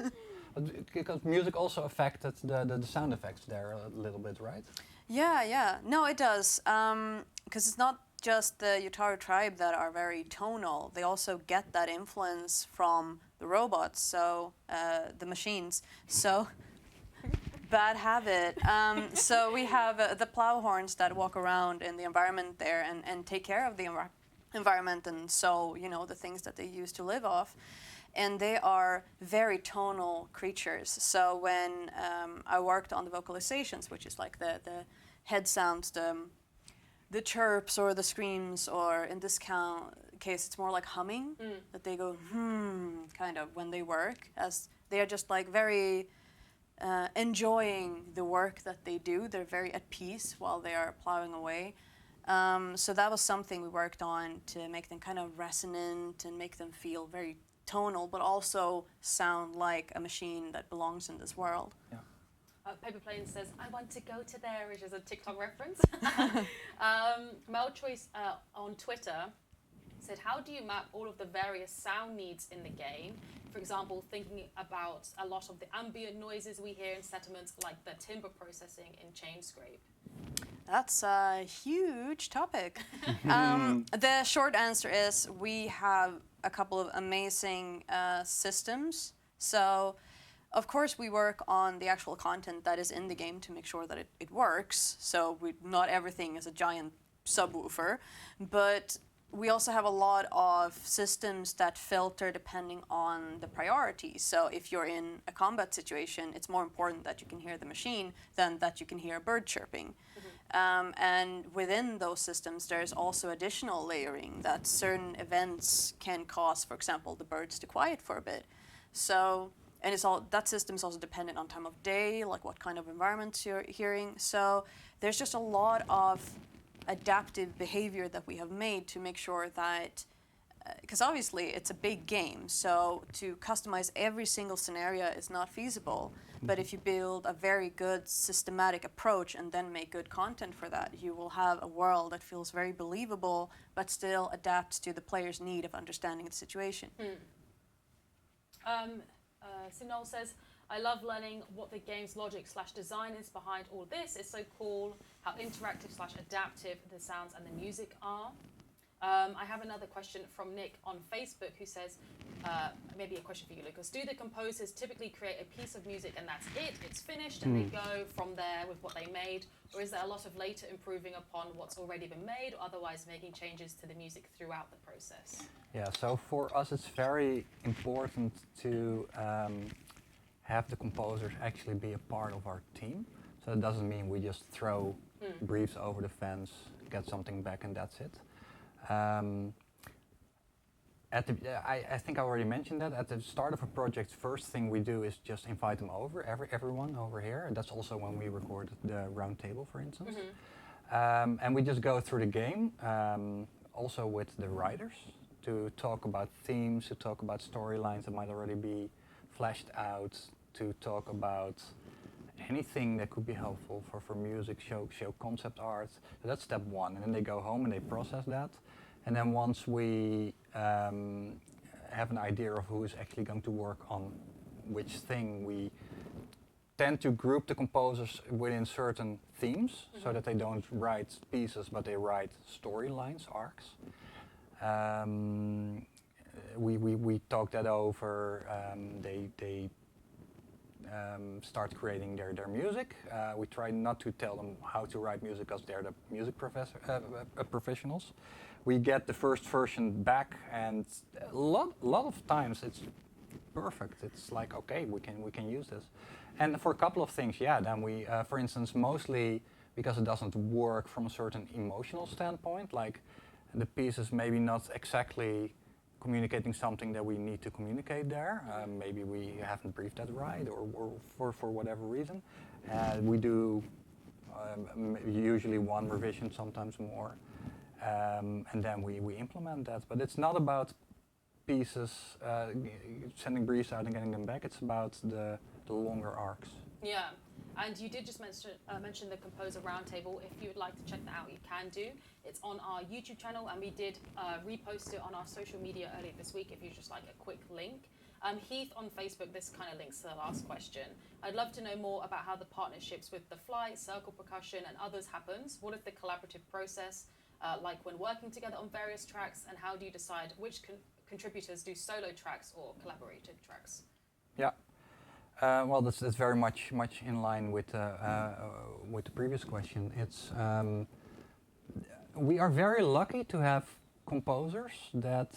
because music also affected the sound effects there a little bit, right? Yeah. No, it does. Because it's not just the Utaru tribe that are very tonal. They also get that influence from the robots, so the machines. So bad habit. So we have the plow horns that walk around in the environment there and take care of the environment, and so the things that they use to live off. And they are very tonal creatures. So when I worked on the vocalizations, which is like the head sounds, the chirps or the screams, or in this case, it's more like humming, that they go kind of when they work, as they are just like very enjoying the work that they do. They're very at peace while they are plowing away. So that was something we worked on to make them kind of resonant and make them feel very tonal, but also sound like a machine that belongs in this world. Yeah. Paper Plane says, I want to go to there, which is a TikTok reference. Mel Choice on Twitter said, how do you map all of the various sound needs in the game? For example, thinking about a lot of the ambient noises we hear in settlements, like the timber processing in Chain Scrape. That's a huge topic. The short answer is we have a couple of amazing systems. So, of course, we work on the actual content that is in the game to make sure that it works. So, not everything is a giant subwoofer, but we also have a lot of systems that filter depending on the priorities. So if you're in a combat situation, it's more important that you can hear the machine than that you can hear a bird chirping. And within those systems, there's also additional layering that certain events can cause, for example, the birds to quiet for a bit. So, and that system is also dependent on time of day, like what kind of environments you're hearing. So there's just a lot of adaptive behavior that we have made to make sure that, because obviously it's a big game, so to customize every single scenario is not feasible. But if you build a very good systematic approach and then make good content for that, you will have a world that feels very believable but still adapts to the player's need of understanding the situation. Sinol says, I love learning what the game's logic / design is behind all this. It's so cool how interactive / adaptive the sounds and the music are. I have another question from Nick on Facebook who says, maybe a question for you, Lucas. Do the composers typically create a piece of music and that's it, it's finished, and they go from there with what they made? Or is there a lot of later improving upon what's already been made, or otherwise making changes to the music throughout the process? Yeah, so for us it's very important to have the composers actually be a part of our team. So it doesn't mean we just throw briefs over the fence, get something back, and that's it. I think I already mentioned that at the start of a project, first thing we do is just invite them over, everyone over here, and that's also when we record the round table, for instance. And we just go through the game, also with the writers, to talk about themes, to talk about storylines that might already be fleshed out, to talk about anything that could be helpful for music, show concept art. So that's step one, and then they go home and they process that. And then once we have an idea of who is actually going to work on which thing, we tend to group the composers within certain themes, so that they don't write pieces, but they write storylines, arcs. We talk that over. They start creating their music. We try not to tell them how to write music because they're the music professionals. We get the first version back, and a lot of times it's perfect. It's like, okay, we can use this. And for a couple of things, then we, for instance, mostly because it doesn't work from a certain emotional standpoint, like the piece is maybe not exactly communicating something that we need to communicate there. Maybe we haven't briefed that right, or for whatever reason. We do usually one revision, sometimes more, and then we implement that. But it's not about pieces, sending briefs out and getting them back. It's about the longer arcs. Yeah, and you did just mention the Composer Roundtable. If you would like to check that out, you can do. It's on our YouTube channel, and we did repost it on our social media earlier this week if you just like a quick link. Heath on Facebook, this kind of links to the last question. I'd love to know more about how the partnerships with The Fly, Circle Percussion, and others happens. What is the collaborative process like when working together on various tracks, and how do you decide which contributors do solo tracks or collaborative tracks? Yeah. Well, that's very much in line with the previous question. It's we are very lucky to have composers that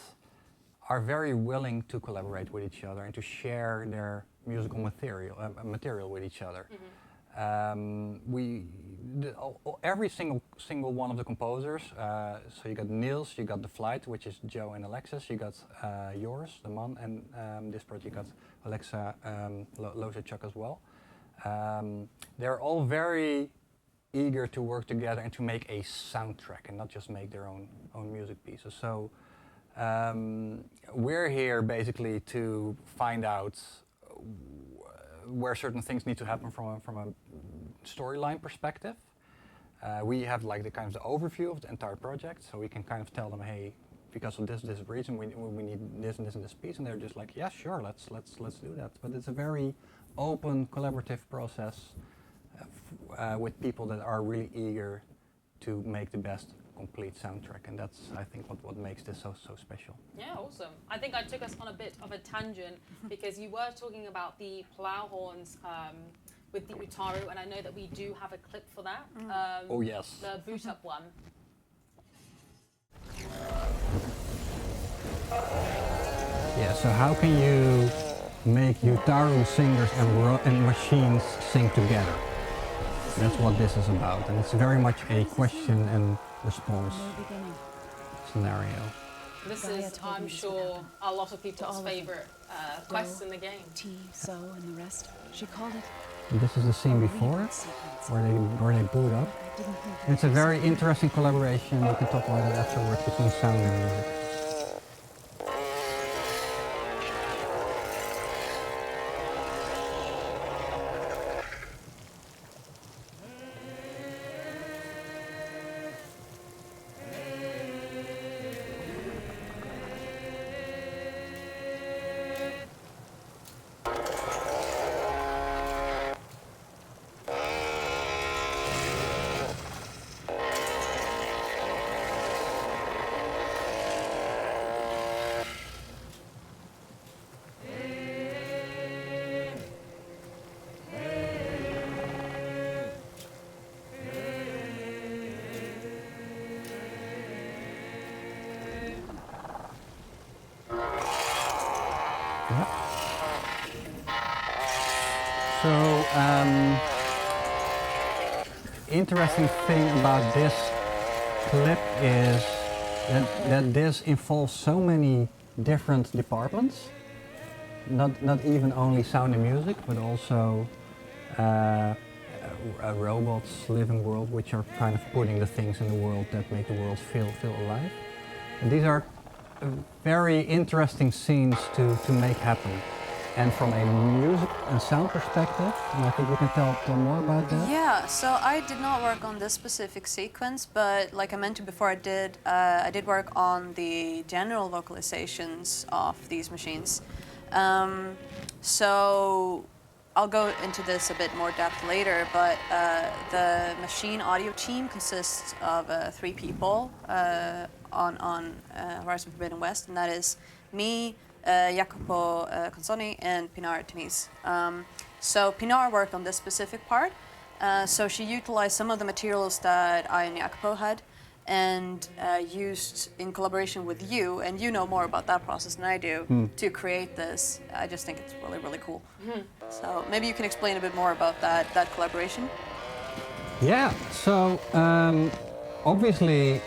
are very willing to collaborate with each other and to share their musical material with each other. Every single one of the composers. So you got Niels, you got The Flight, which is Joe and Alexis. You got yours, the man, and this project you got Alexa Lozichuk as well. They're all very eager to work together and to make a soundtrack and not just make their own music pieces. So we're here basically to find out where certain things need to happen from a storyline perspective. We have like the kind of the overview of the entire project, so we can kind of tell them, hey, because of this reason, we need this and this and this piece, and they're just like, yeah, sure, let's do that. But it's a very open, collaborative process with people that are really eager to make the best complete soundtrack, and that's, I think, what makes this so special. Yeah, awesome. I think I took us on a bit of a tangent because you were talking about the plough horns with the utaru, and I know that we do have a clip for that. Oh yes. The boot up one. Yeah, so how can you make utaru singers and machines sing together? That's what this is about, and it's very much a question and response scenario. This is, I'm sure, a lot of people's favorite quests in the game. Tea, so, and the rest. She called it. This is the scene before it, where they boot up. And it's a very interesting collaboration. We can talk about it afterwards between sound and music. So, interesting thing about this clip is that this involves so many different departments. Not even only sound and music, but also robots, living world, which are kind of putting the things in the world that make the world feel alive. And these are very interesting scenes to make happen. And from a music and sound perspective, and I think we can tell more about that. Yeah, so I did not work on this specific sequence, but like I mentioned before, I did work on the general vocalizations of these machines. So I'll go into this a bit more depth later, but the machine audio team consists of 3 people on Horizon Forbidden West, and that is me, Jacopo Consoni, and Pinar Tenis. So Pinar worked on this specific part, so she utilized some of the materials that I and Jacopo had and used in collaboration with you, and you know more about that process than I do, to create this. I just think it's really, really cool. So maybe you can explain a bit more about that collaboration. Yeah, so obviously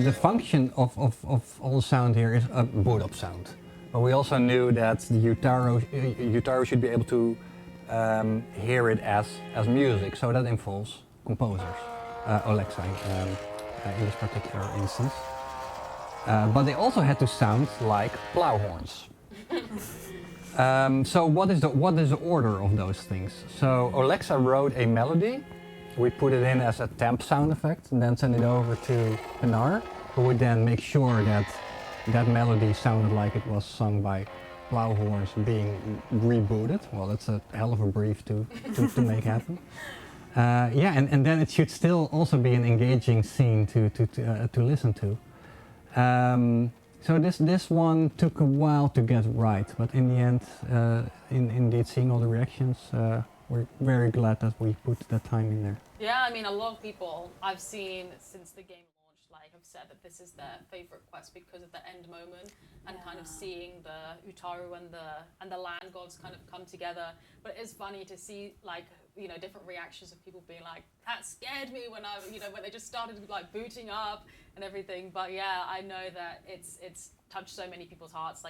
the function of all the sound here is a boot up sound. But we also knew that the utaru should be able to hear it as music, so that involves composers, Alexa in this particular instance. But they also had to sound like plough horns. So what is the order of those things? So Alexa wrote a melody. We put it in as a temp sound effect and then send it over to Pinar, who would then make sure that that melody sounded like it was sung by plough horns being rebooted. Well, that's a hell of a brief to make happen. Yeah, and then it should still also be an engaging scene to listen to. So this one took a while to get right, but in the end, indeed, seeing all the reactions, we're very glad that we put that time in there. Yeah, I mean, a lot of people I've seen since the game launched have said that this is their favorite quest because of the end moment and kind of seeing the utaru and the land gods kind of come together. But it's funny to see different reactions of people being like, that scared me when when they just started booting up and everything. But yeah, I know that it's touched so many people's hearts.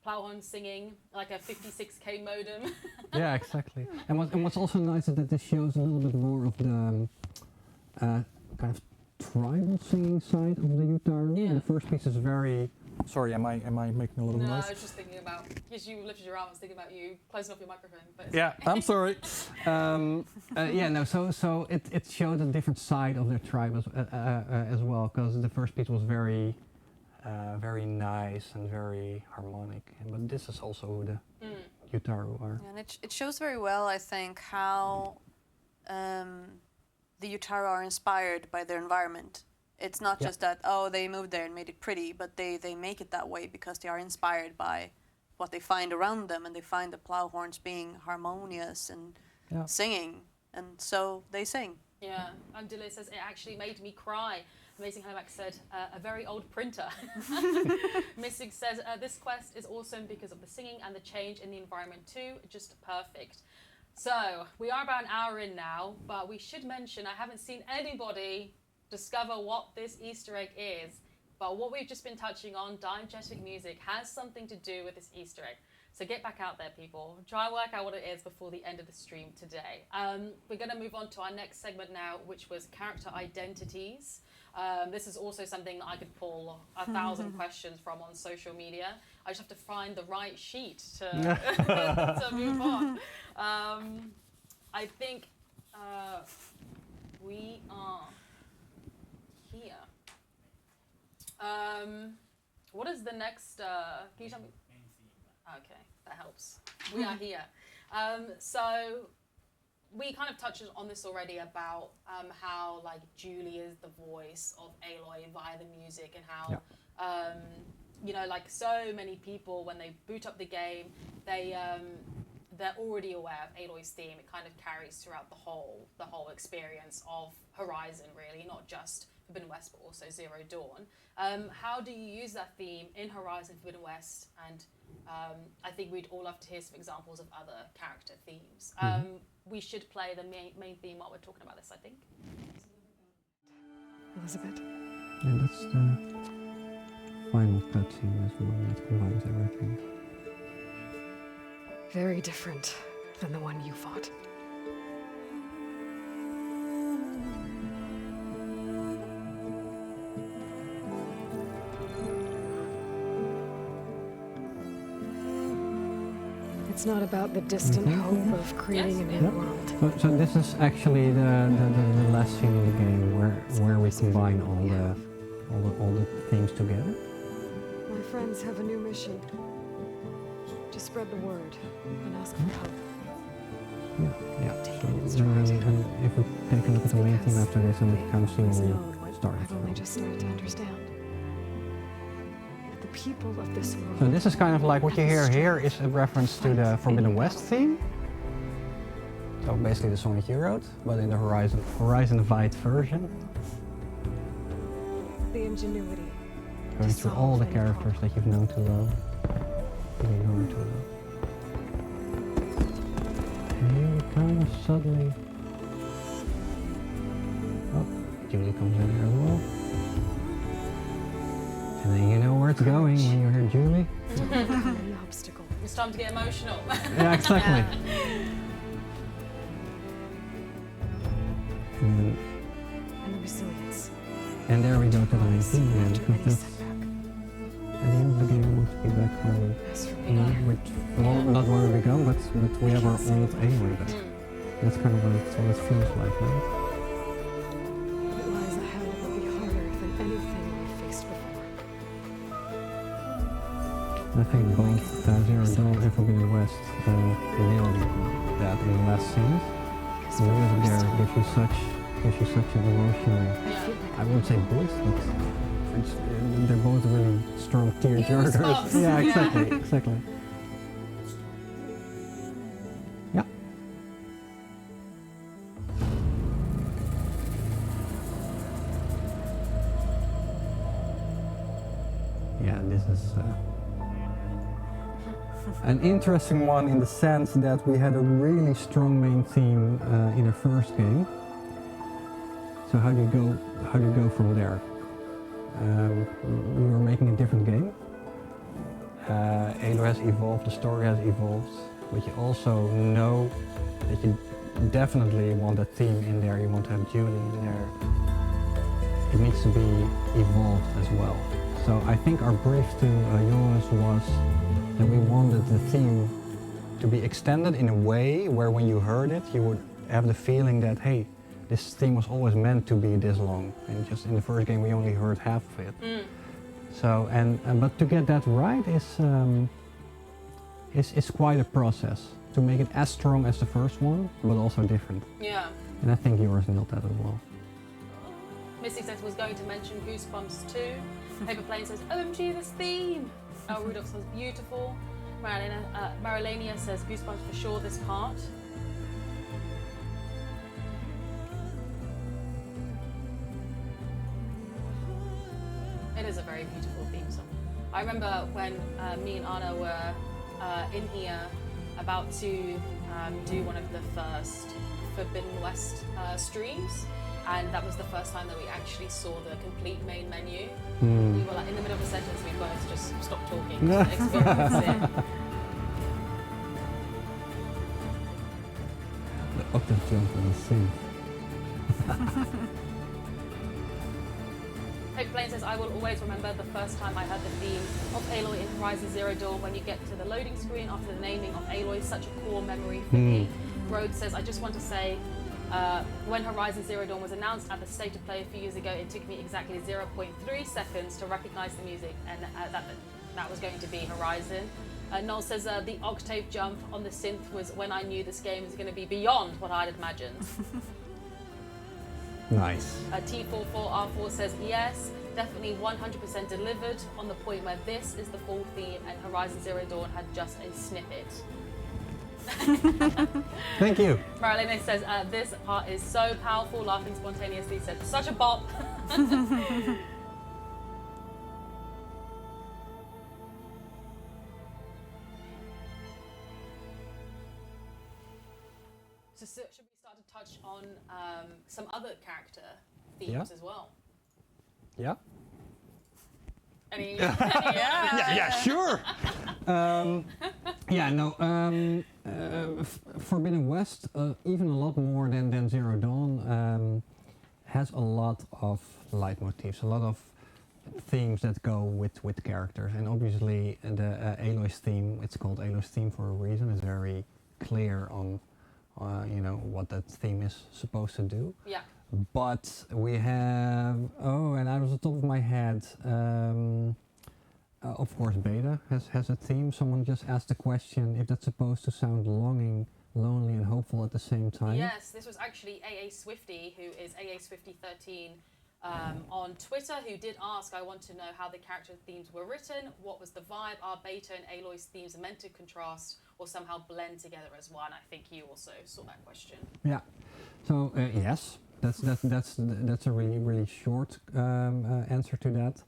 Ploughhorn singing like a 56K modem. Yeah, exactly. And what's also nice is that this shows a little bit more of the kind of tribal singing side of the utaru. Yeah. The first piece is very. Sorry, am I making a little No, noise? I was just thinking about, because you lifted your arm, I was thinking about you closing off your microphone. But Yeah, I'm sorry. So it showed a different side of their tribe as well, because the first piece was very nice and very harmonic. But this is also who the utaru are. And it shows very well, I think, how the the Utara are inspired by their environment. It's not just that, oh, they moved there and made it pretty, but they make it that way because they are inspired by what they find around them, and they find the plow horns being harmonious and singing, and so they sing. Yeah, Andile says, it actually made me cry. Amazing how Max said, a very old printer. Mystic says, this quest is awesome because of the singing and the change in the environment too, just perfect. So, we are about an hour in now, but we should mention, I haven't seen anybody discover what this Easter egg is, but what we've just been touching on, diegetic music, has something to do with this Easter egg. So get back out there, people. Try and work out what it is before the end of the stream today. We're going to move on to our next segment now, which was character identities. This is also something that I could pull 1,000 questions from on social media. I just have to find the right sheet to, to move on. I think we are here. What is the next? Can you tell me? Okay, that helps. We are here. So we kind of touched on this already about how like Julie is the voice of Aloy via the music, and how you know, like so many people when they boot up the game, they're already aware of Aloy's theme. It kind of carries throughout the whole experience of Horizon, really, not just Forbidden West, but also Zero Dawn. How do you use that theme in Horizon Forbidden West? And I think we'd all love to hear some examples of other character themes. We should play the main theme while we're talking about this, I think. Elizabeth. And that's the final cutscene as well, that combines everything. Very different than the one you fought. It's not about the distant hope of creating a new world. So this is actually the last scene in the game where we combine all the themes together. My friends have a new mission. To spread the word and ask for help. Yeah. So if we take a look at the main theme after this, and it becomes slowly started. I've only just started to understand. The people of this world. So this is kind of like what you hear here is a reference to the Forbidden West theme. So basically the song that you wrote, but in the Horizon-wide version. The ingenuity. Going through all the characters that you've known to love. And here we come suddenly. Oh, Julie comes in here as well. And then you know where it's going when you hear Julie. An obstacle. It's time to get emotional. Yeah, exactly. And And the resilience. And there we go to the main theme again, because that's at the end of the game we want to be back home. Well, not where we go, but we have our old Aloy back. That's kind of what it feels like, right? What lies ahead will be harder than anything we've faced before. I think both Zero Dawn and Forbidden West nailed that in the last scene. The music there gives you such an emotional, I wouldn't say boost, but they're both really strong tearjerkers. Yeah, exactly. Yeah. Yeah, this is an interesting one in the sense that we had a really strong main theme in the first game. So how do you go from there? We were making a different game. Aloy has evolved, the story has evolved, but you also know that you definitely want a theme in there, you want to have Julie in there. It needs to be evolved as well. So I think our brief to Jonas was that we wanted the theme to be extended in a way where when you heard it, you would have the feeling that, hey, this theme was always meant to be this long, and just in the first game we only heard half of it. So but to get that right is quite a process to make it as strong as the first one, but also different. Yeah. And I think yours nailed that as well. Missy says was going to mention Goosebumps too. Paper Plane says, OMG, this theme! Oh, Rudolph says, beautiful. Marilania says, Goosebumps for sure, this part. It is a very beautiful theme song. I remember when me and Anna were in here about to do one of the first Forbidden West streams, and that was the first time that we actually saw the complete main menu. We were like in the middle of a sentence, we both just stopped talking to experience it. The octave jump in the scene. Paper Plane says, I will always remember the first time I heard the theme of Aloy in Horizon Zero Dawn when you get to the loading screen after the naming of Aloy, such a core memory for me. Rhodes says, I just want to say, when Horizon Zero Dawn was announced at the State of Play a few years ago, it took me exactly 0.3 seconds to recognize the music, and that was going to be Horizon. Noel says, the octave jump on the synth was when I knew this game was going to be beyond what I'd imagined. Nice. T44R4 says, yes, definitely 100% delivered on the point where this is the full theme and Horizon Zero Dawn had just a snippet. Thank you. Marilyn says, this part is so powerful, laughing spontaneously, said, such a bop. So should we start to touch on some other character themes as well? Yeah. Any? Yeah, sure. Forbidden West, even a lot more than Zero Dawn, has a lot of leitmotifs, a lot of themes that go with characters, and obviously the Aloy's theme, it's called Aloy's theme for a reason, is very clear on what that theme is supposed to do. Yeah. But we have, and out of the top of my head, of course Beta has a theme. Someone just asked the question if that's supposed to sound longing, lonely and hopeful at the same time. Yes, this was actually AA Swifty, who is AA Swifty13 on Twitter, who did ask, I want to know how the character themes were written, what was the vibe, are Beta and Aloy's themes meant to contrast or somehow blend together as one? I think you also saw that question. Yeah, so yes. That's a really short answer to that.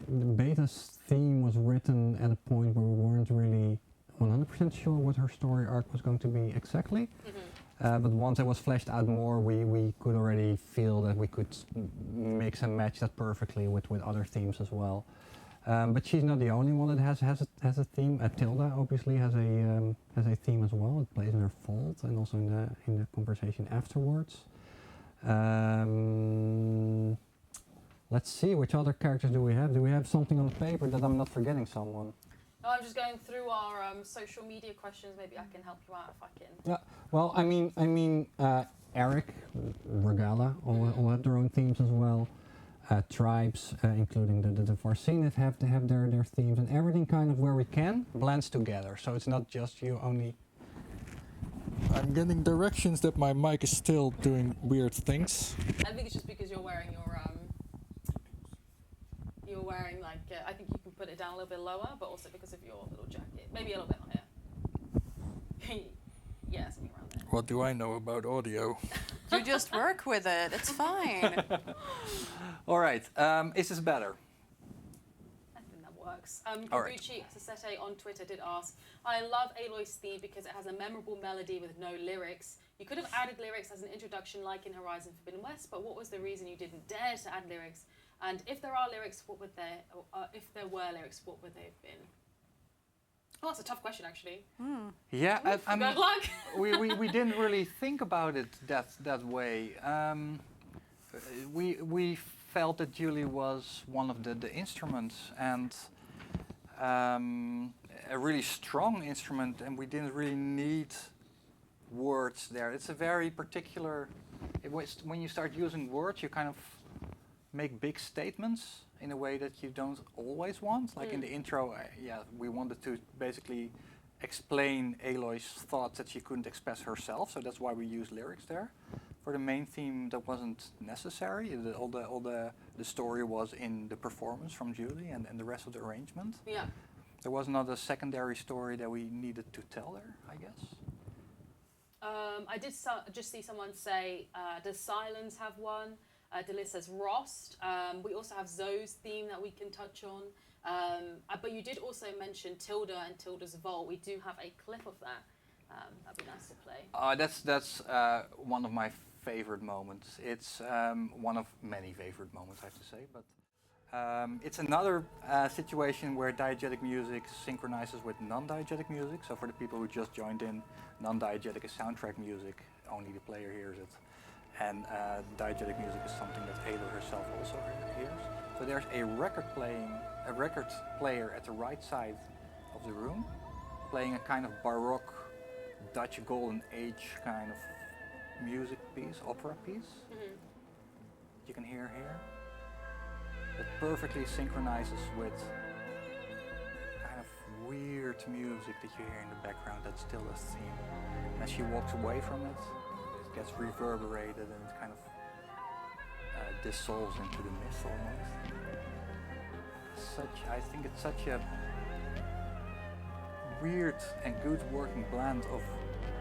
The Beta's theme was written at a point where we weren't really 100% sure what her story arc was going to be exactly. But once it was fleshed out more, we could already feel that we could mix and match that perfectly with other themes as well. But she's not the only one that has a theme. Tilda obviously has a theme as well. It plays in her fault and also in the conversation afterwards. Let's see, which other characters do we have? Do we have something on paper that I'm not forgetting someone? No, I'm just going through our social media questions. Maybe I can help you out if I can. Yeah. Well, I mean, Eric, Regala, all have their own themes as well. Tribes, including the Varsinit, have to have their themes, and everything kind of where we can blends together. So it's not just you only. I'm getting directions that my mic is still doing weird things. I think it's just because you're wearing your I think you can put it down a little bit lower, but also because of your little jacket, maybe a little bit higher. Yeah, something around there. What do I know about audio? You just work with it. It's fine. All right, is this better? I think that works. All right. Gucci Sasete on Twitter did ask, I love Aloy's theme because it has a memorable melody with no lyrics. You could have added lyrics as an introduction like in Horizon Forbidden West, but what was the reason you didn't dare to add lyrics? And if there are lyrics, what would they, if there were lyrics, what would they have been? Oh, that's a tough question, actually. Yeah, I mean, Good luck. we didn't really think about it that way. We felt that Julie was one of the instruments, and a really strong instrument, and we didn't really need words there. It's a very particular. When you start using words, you kind of make big statements in a way that you don't always want. Like in the intro, we wanted to basically explain Aloy's thoughts that she couldn't express herself, so that's why we use lyrics there. For the main theme, that wasn't necessary. The story was in the performance from Julie and the rest of the arrangement. Yeah. There was not a secondary story that we needed to tell there, I guess. I did just see someone say, does Silence have one? Delis says Rost. We also have Zoe's theme that we can touch on. But you did also mention Tilda and Tilda's Vault. We do have a clip of that. That'd be nice to play. That's one of my favorite moments. It's one of many favorite moments, I have to say. But it's another situation where diegetic music synchronizes with non-diegetic music. So for the people who just joined in, non-diegetic is soundtrack music. Only the player hears it. And diegetic music is something that Aloy herself also hears. So there's a record player at the right side of the room, playing a kind of Baroque, Dutch Golden Age kind of music piece, opera piece. You can hear here. It perfectly synchronizes with kind of weird music that you hear in the background that's still a theme. And as she walks away from it, it gets reverberated and it kind of dissolves into the mist almost. I think it's such a weird and good working blend of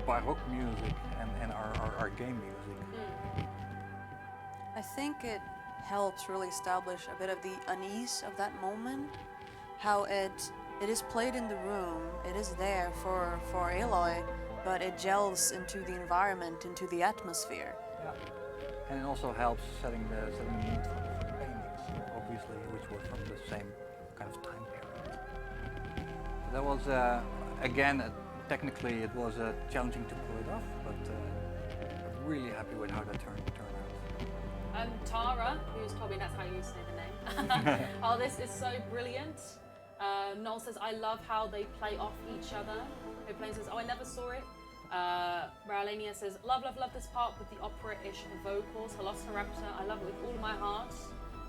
Baroque music and our game music. I think it helps really establish a bit of the unease of that moment. How it is played in the room, it is there for Aloy, but it gels into the environment, into the atmosphere. Yeah. And it also helps setting the mood for the paintings, obviously, which were from the same kind of time period. That was, again, technically it was challenging to pull it off, but I'm really happy with how that turned out. Tara, who's probably, that's how you say the name. Oh, this is so brilliant. Noel says, I love how they play off each other. Hoplane says, oh, I never saw it. Maralenia says, love this part with the opera-ish vocals. Velociraptor, I love it with all my heart.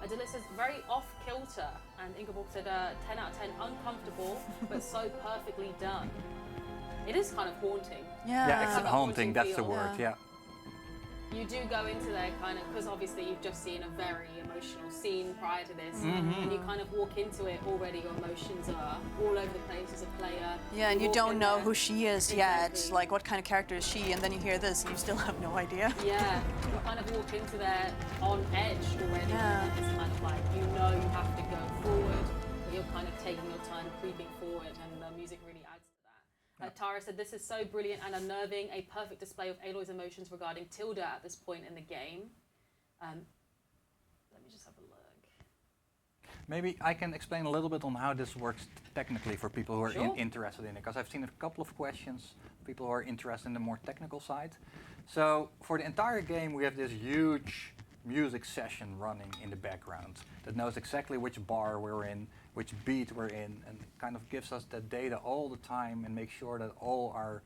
Adila says, very off-kilter. And Ingeborg said, 10 out of 10, uncomfortable, but so perfectly done. It is kind of haunting. Yeah, it's haunting, that's the feel. word, yeah. You do go into there kind of, because obviously you've just seen a very emotional scene prior to this, and you kind of walk into it already, your emotions are all over the place as a player. Yeah, and you don't know who she is yet, Exactly. like what kind of character is she, and then you hear this and you still have no idea. Yeah, you kind of walk into there on edge already, Yeah. and it's kind of like, you know you have to go forward, but you're kind of taking your time creeping forward, and the music really adds to that. Tara said, this is so brilliant and unnerving, a perfect display of Aloy's emotions regarding Tilda at this point in the game. Let me just have a look. Maybe I can explain a little bit on how this works technically for people who are Sure. interested in it, because I've seen a couple of questions, people who are interested in the more technical side. So for the entire game, we have this huge music session running in the background that knows exactly which bar we're in, which beat we're in, and kind of gives us that data all the time and makes sure that all our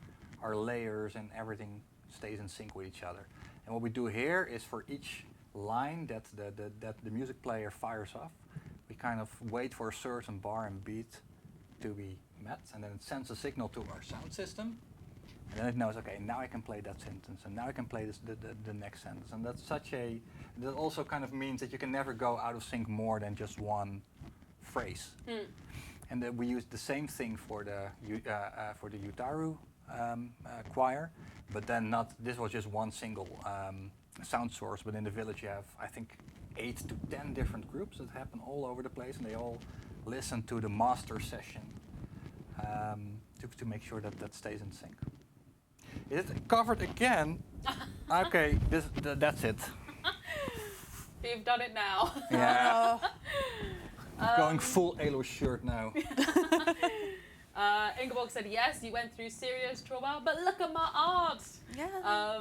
layers and everything stays in sync with each other. And what we do here is for each line that the music player fires off, we kind of wait for a certain bar and beat to be met, and then it sends a signal to our sound system, and then it knows, okay, now I can play that sentence, and now I can play the next sentence. And that's that also kind of means that you can never go out of sync more than just one phrase. And then we use the same thing for the Yutaru choir, but then this was just one single sound source, but in the village you have, I think, 8 to 10 different groups that happen all over the place, and they all listen to the master session to make sure that stays in sync. Is it covered again? Okay, that's it. You've done it now. Yeah. Going full Aloy shirt now. Ingeborg said, yes, you went through serious trauma, but look at my art. Yeah.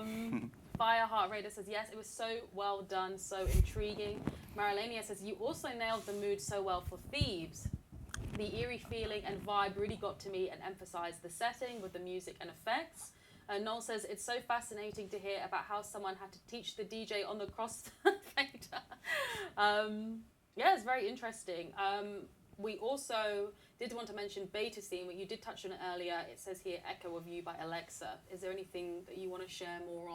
Fireheart Raider says, yes, it was so well done, so intriguing. Marilania says, you also nailed the mood so well for Thebes. The eerie feeling and vibe really got to me and emphasized the setting with the music and effects. Noel says, it's so fascinating to hear about how someone had to teach the DJ on the crossfader. Yeah, it's very interesting. we also did want to mention Beta's theme. You did touch on it earlier. It says here, Echo of You by Alexa. Is there anything that you want to share more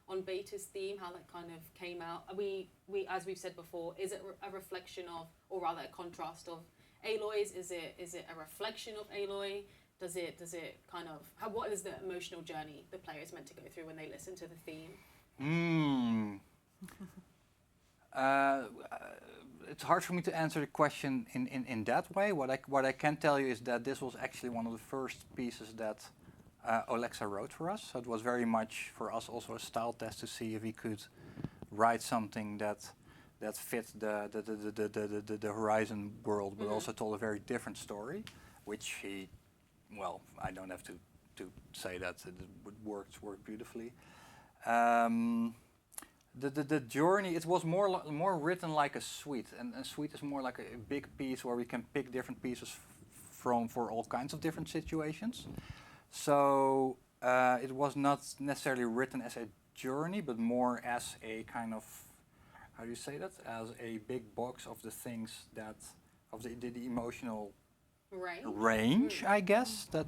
on Beta's theme, how that kind of came out? We as we've said before, is it a reflection of, or rather a contrast of Aloy's? Is it a reflection of Aloy? Does it kind of, what is the emotional journey the player is meant to go through when they listen to the theme? It's hard for me to answer the question in that way. What I can tell you is that this was actually one of the first pieces that Alexa wrote for us. So it was very much for us also a style test to see if we could write something that fit the Horizon world, but also told a very different story, which he, well, I don't have to say that it worked beautifully. The journey, it was more written like a suite, and a suite is more like a big piece where we can pick different pieces for all kinds of different situations. So it was not necessarily written as a journey, but more as a kind of, how do you say that? As a big box of the things that, of the emotional range, I guess, that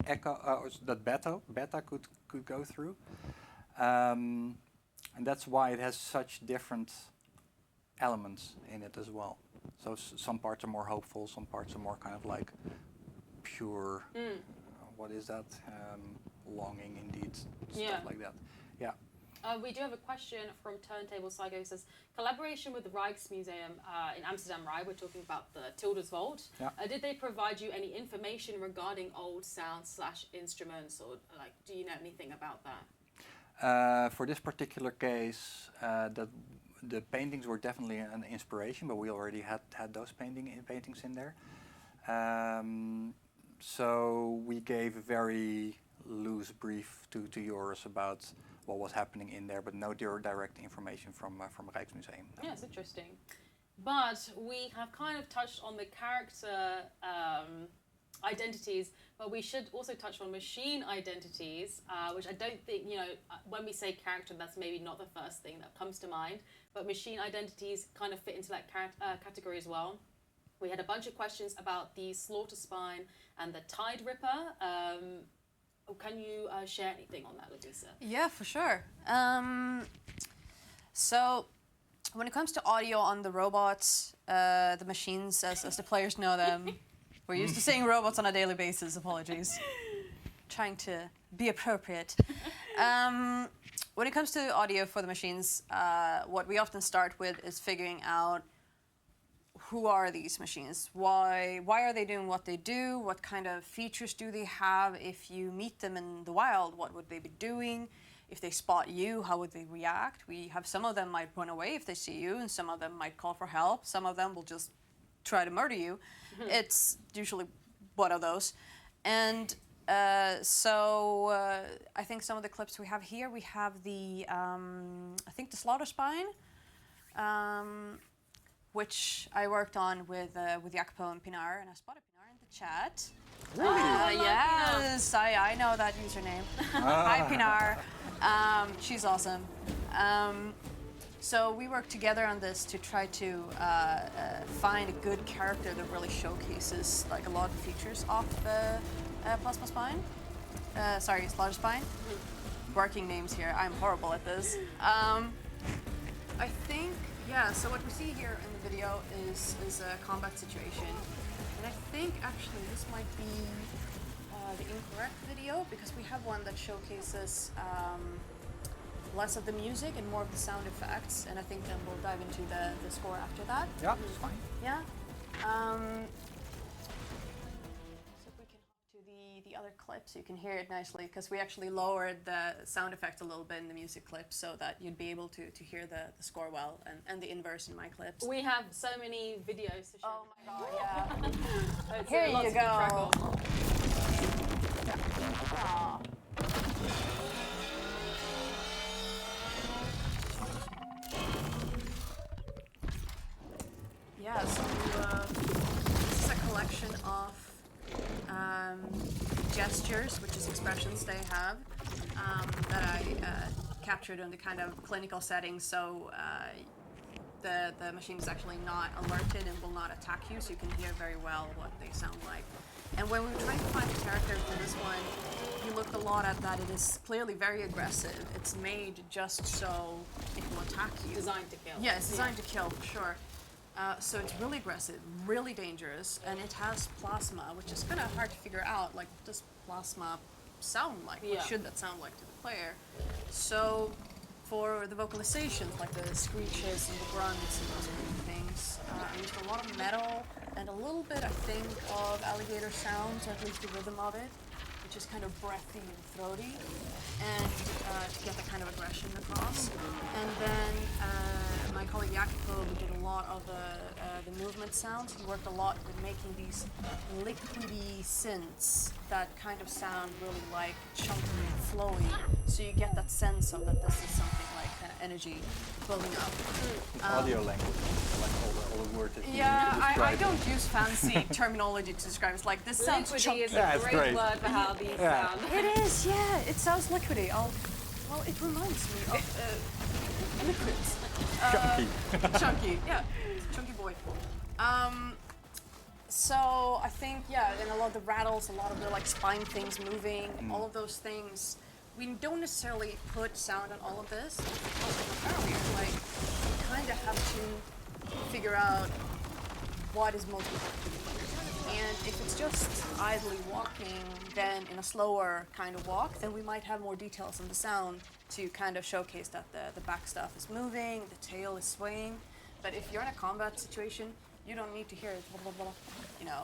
echo, that beta could go through. And that's why it has such different elements in it as well. So some parts are more hopeful, some parts are more kind of like pure, what is that? Longing indeed, stuff like that. Yeah. We do have a question from Turntable Psycho, who says, collaboration with the Rijksmuseum in Amsterdam, right? We're talking about the Tilda's Vault. Yeah. Did they provide you any information regarding old sounds / instruments, or like, do you know anything about that? For this particular case, the paintings were definitely an inspiration, but we already had those paintings in there. So we gave a very loose brief to Joris about what was happening in there, but no direct information from Rijksmuseum. No. Yeah, it's interesting. But we have kind of touched on the character identities, but we should also touch on machine identities, which I don't think, when we say character, that's maybe not the first thing that comes to mind, but machine identities kind of fit into that category as well. We had a bunch of questions about the Slaughter Spine and the Tide Ripper. Can you share anything on that, Lovisa? Yeah, for sure. So when it comes to audio on the robots, the machines, as the players know them, we're used to seeing robots on a daily basis, apologies. Trying to be appropriate. When it comes to audio for the machines, what we often start with is figuring out who are these machines? Why are they doing what they do? What kind of features do they have? If you meet them in the wild, what would they be doing? If they spot you, how would they react? We have some of them might run away if they see you, and some of them might call for help. Some of them will just try to murder you. It's usually one of those. And so I think some of the clips we have here, we have the, I think the Slaughter Spine, which I worked on with Jacopo and Pinar, and I spotted Pinar in the chat. Yes, I know that username. Hi, Pinar. She's awesome. So we worked together on this to try to find a good character that really showcases like a lot of features of Plasma Spine. Sorry, Slaughter Spine. Working names here. I'm horrible at this. I think, yeah, so what we see here in the video is a combat situation. And I think actually this might be the incorrect video, because we have one that showcases less of the music and more of the sound effects, and I think then we'll dive into the score after that. Yeah, it's fine. Yeah. So if we can hop to the other clip so you can hear it nicely, because we actually lowered the sound effect a little bit in the music clip so that you'd be able to hear the score well, and the inverse in my clips. We have so many videos to show. Oh my god, yeah. Here you go. Aw. Yeah, so this is a collection of gestures, which is expressions they have, that I captured in the kind of clinical setting. So the machine is actually not alerted and will not attack you, so you can hear very well what they sound like. And when we were trying to find a character for this one, we looked a lot at that it is clearly very aggressive. It's made just so it will attack you. Designed to kill. Yeah, it's designed to kill, for sure. So it's really aggressive, really dangerous, and it has plasma, which is kind of hard to figure out. Like, what does plasma sound like? Yeah. What should that sound like to the player? So for the vocalizations, like the screeches and the grunts and those kind of things, I used a lot of metal and a little bit, I think, of alligator sounds, or at least the rhythm of it, which is kind of breathy and throaty, and to get that kind of aggression across. And then my colleague Jacopo, who did a lot of the movement sounds, he worked a lot with making these liquidy synths that kind of sound really like chunky and flowy, so you get that sense of that this is something like kind of energy building up. Audio language, like all the words that you Yeah, use to I describe don't use fancy terminology to describe it. It's like, this sounds Liquidy chunky. is Yeah, a it's great great. word for how these Yeah. sound. It is, yeah. It sounds liquidy. Well, it reminds me of liquids. Chunky. Chunky, yeah. Chunky boy. So I think, yeah, and a lot of the rattles, a lot of the like spine things moving, all of those things. We don't necessarily put sound on all of this. Earlier, like, we kind of have to figure out what is most effective. And if it's just idly walking, then in a slower kind of walk, then we might have more details in the sound to kind of showcase that the back stuff is moving, the tail is swaying. But if you're in a combat situation, you don't need to hear it, blah, blah, blah. You know,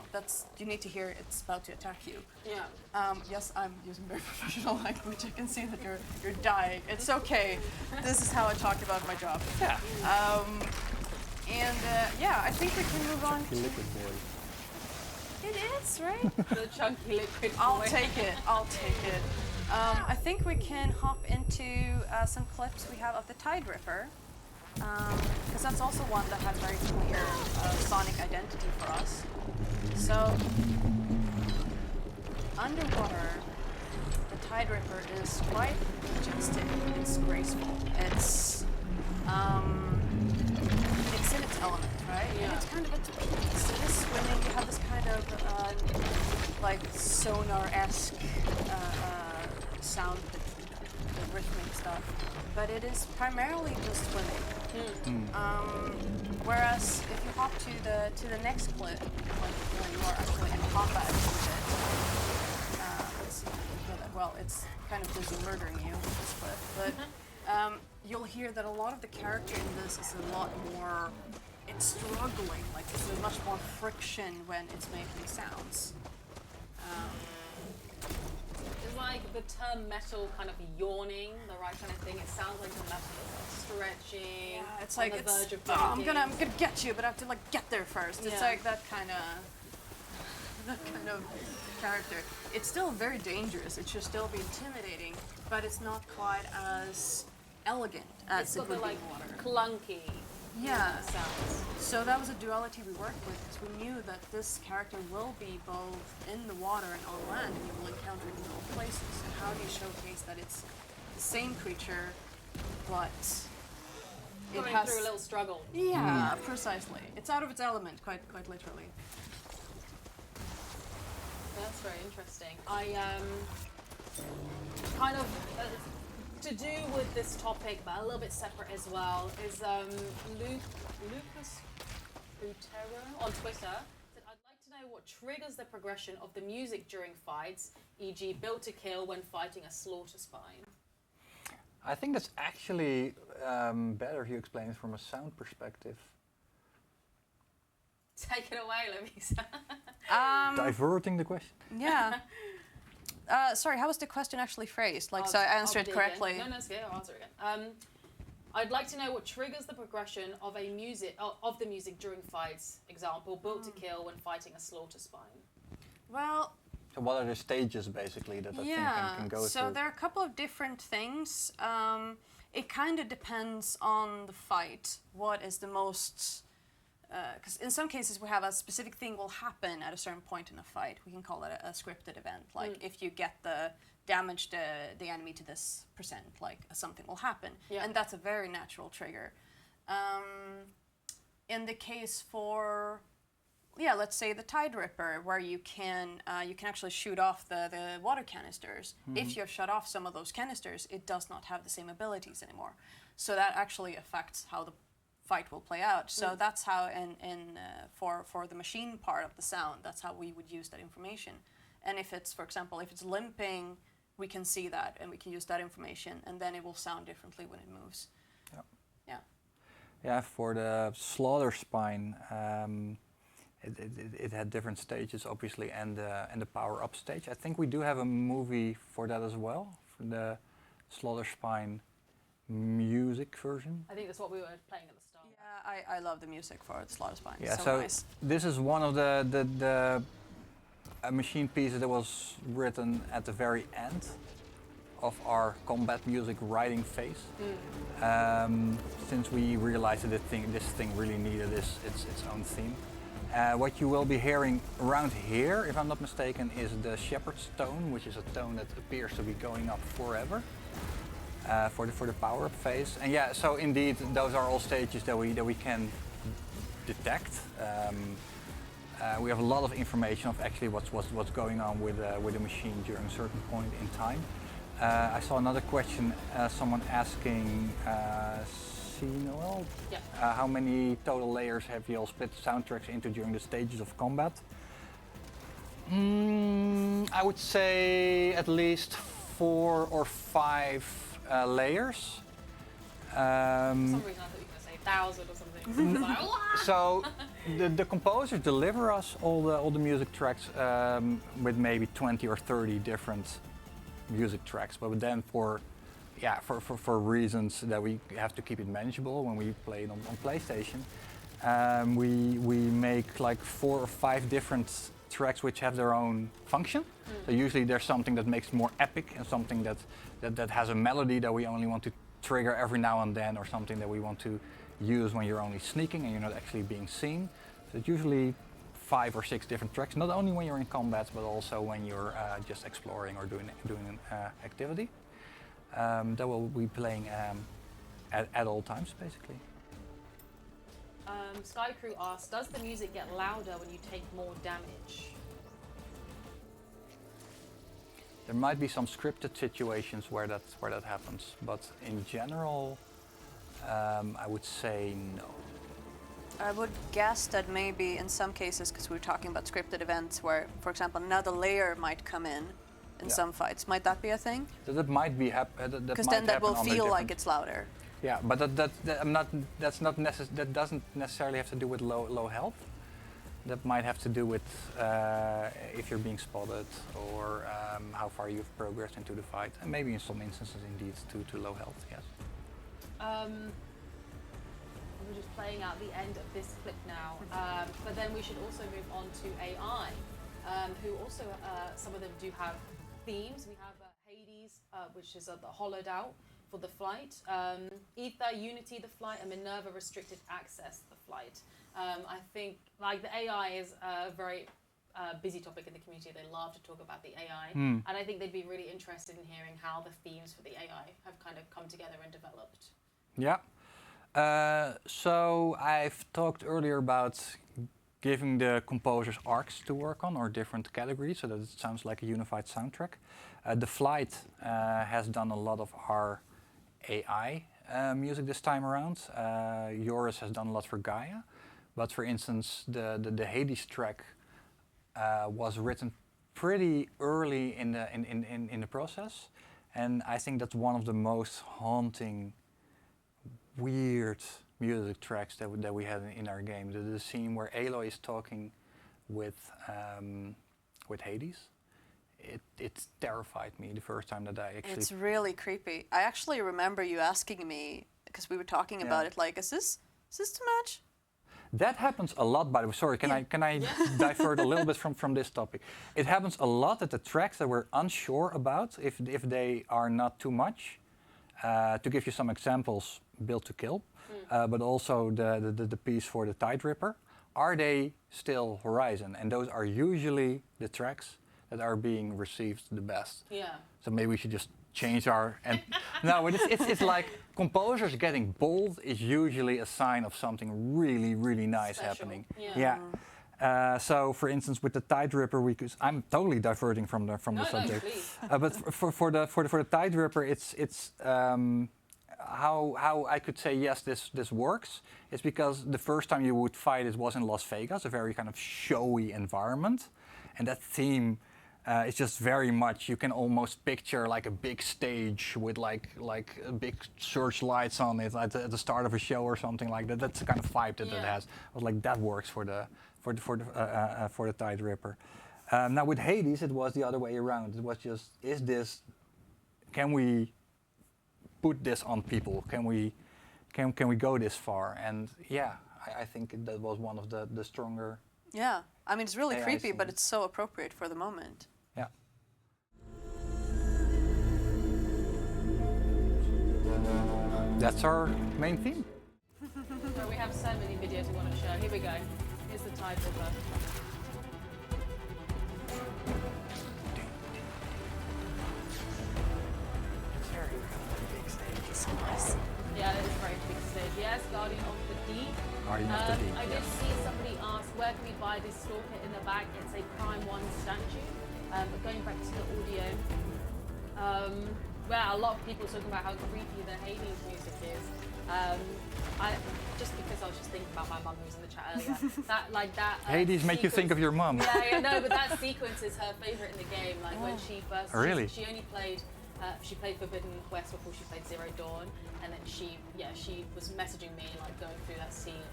you need to hear it's about to attack you. Yeah. Yes, I'm using very professional language. I can see that you're dying. It's okay. This is how I talk about my job. Yeah. Yeah, I think we can move on to... Liquid boy. It is, right? The chunky liquid I'll boy. take it. I'll take it. I think we can hop into some clips we have of the Tide Ripper, because that's also one that had very clear sonic identity for us. So, underwater, the Tide Ripper is quite majestic. It's graceful. It's in its element, right? Yeah. And it's kind of it is swimming. You have this kind of like sonar-esque sound, the rhythmic stuff, but it is primarily just swimming. Whereas if you hop to the next clip, like when you are actually in combat with it, let's see if you can hear that. Well, it's kind of busy murdering you with this clip, but you'll hear that a lot of the character in this is a lot more. It's struggling. Like there's much more friction when it's making sounds. Is like the term metal kind of yawning the right kind of thing? It sounds like the metal is like stretching. Yeah, it's on like the it's. verge of Oh, I'm breaking. gonna get you, but I have to like get there first. It's Yeah. like that kind of character. It's still very dangerous. It should still be intimidating, but it's not quite as elegant as It's it got the would like be in water. clunky Yeah. sounds. So that was a duality we worked with because we knew that this character will be both in the water and on land, and you will encounter it in all places. And how do you showcase that it's the same creature, but it Going has through a little struggle. yeah, precisely. It's out of its element, quite literally. That's very interesting. I kind of to do with this topic, but a little bit separate as well, is Lucas Butero on Twitter said, "I'd like to know what triggers the progression of the music during fights, e.g., Built to Kill when fighting a slaughter spine." I think that's actually better if you explain it from a sound perspective. Take it away, Lovisa. Diverting the question. Yeah. Sorry, how was the question actually phrased? Like, so I answered it correctly. No, it's okay. I'll answer it again. I'd like to know what triggers the progression of the music during fights. Example, Built to Kill when fighting a slaughter spine. Well, So what are the stages basically that thing can go so through? there are a couple of different things. It kind of depends on the fight. What is the most... Because in some cases we have a specific thing will happen at a certain point in a fight. We can call it a scripted event. Like if you get damage the enemy to this %, like something will happen. Yeah. And that's a very natural trigger. in the case for, yeah, let's say the Tide Ripper, where you can actually shoot off the water canisters. If you shut off some of those canisters, it does not have the same abilities anymore. So that actually affects how the fight will play out. So that's how, for the machine part of the sound, that's how we would use that information. And if it's, for example, if it's limping, we can see that and we can use that information, and then it will sound differently when it moves. Yep. Yeah. Yeah, for the slaughter spine, it had different stages, obviously, and the power up stage. I think we do have a movie for that as well, for the slaughter spine music version. I think that's what we were playing at the start. Yeah, I love the music for the Slaughter Spine. Yeah, It's so nice. this is one of the machine pieces that was written at the very end of our combat music writing phase. Since we realized that this thing really needed its own theme. What you will be hearing around here, if I'm not mistaken, is the shepherd's tone, which is a tone that appears to be going up forever for the power-up phase. And yeah, so indeed, those are all stages that we can detect. We have a lot of information of actually what's going on with the machine during a certain point in time. I saw another question, someone asking, Noel, how many total layers have you all split soundtracks into during the stages of combat? I would say at least 4 or 5 layers. For some reason I thought you were going to say 1,000 or something. It's like, "What?" So the composers deliver us all the music tracks with maybe 20 or 30 different music tracks, but then for reasons that we have to keep it manageable when we play it on PlayStation, we make like 4 or 5 different tracks which have their own function. So usually there's something that makes it more epic and something that has a melody that we only want to trigger every now and then, or something that we want to use when you're only sneaking and you're not actually being seen. So it's usually 5 or 6 different tracks, not only when you're in combat, but also when you're just exploring or doing an activity. That will be playing at all times, basically. Sky Crew asks, does the music get louder when you take more damage? There might be some scripted situations where that happens, but in general, I would say no. I would guess that maybe in some cases, because we were talking about scripted events where, for example, another layer might come in some fights. Might that be a thing? That might be happen. Because then that will feel like it's louder. Yeah, but that doesn't necessarily have to do with low health. That might have to do with if you're being spotted or how far you've progressed into the fight, and maybe in some instances indeed to low health. Yes. We're just playing out the end of this clip now, but then we should also move on to AI, who also some of them do have themes. We have Hades, which is the hollowed out for the flight, Ether, Unity, the flight, and Minerva, restricted access, the flight. I think like the AI is a very busy topic in the community. They love to talk about the AI, and I think they'd be really interested in hearing how the themes for the AI have kind of come together and developed. Yeah. So I've talked earlier about giving the composers arcs to work on, or different categories, so that it sounds like a unified soundtrack. The Flight has done a lot of our AI music this time around. Joris has done a lot for Gaia, but for instance, the Hades track was written pretty early in the process, and I think that's one of the most haunting, weird music tracks that we had in our game. The scene where Aloy is talking with Hades. It terrified me the first time that I actually... It's really creepy. I actually remember you asking me, because we were talking about it, like, is this too much? That happens a lot, by the way. Sorry, can I divert a little bit from this topic? It happens a lot that the tracks that we're unsure about, if they are not too much. To give you some examples, Build to Kill, but also the piece for the Tide Ripper. Are they still Horizon? And those are usually the tracks that are being received the best. Yeah. So maybe we should just change our and no, but it's like composers getting bold is usually a sign of something really nice Special. happening. Yeah. So, for instance, with the Tide Ripper, I'm totally diverting from the subject. Please. But for the Tide Ripper, it's how I could say yes, this works is because the first time you would fight it was in Las Vegas, a very kind of showy environment, and that theme. It's just very much, you can almost picture like a big stage with like a big searchlights on it at the start of a show or something like that. That's the kind of vibe that it has. I was like, that works for the Tide Ripper. Now with Hades, it was the other way around. It was just, can we put this on people? Can we go this far? And yeah, I think that was one of the stronger. Yeah, I mean, it's really AI creepy, but scene. it's so appropriate for the moment. Yeah. That's our main theme. So we have so many videos we want to show. Here we go. Here's the Tide Ripper. Yeah, it is a very big stage. Yes, Guardian of the Deep. Guardian of the Deep, I did yes. see somebody ask, where can we buy this stalker in the back? It's a Prime 1 statue. But going back to the audio, well, a lot of people talking about how creepy the Hades music is. Just because I was just thinking about my mum who was in the chat earlier. Hades make you think of your mum. Yeah, no, but that sequence is her favorite in the game. Like when she first, Really? she only played. She played Forbidden West before she played Zero Dawn, and then she was messaging me like going through that scene.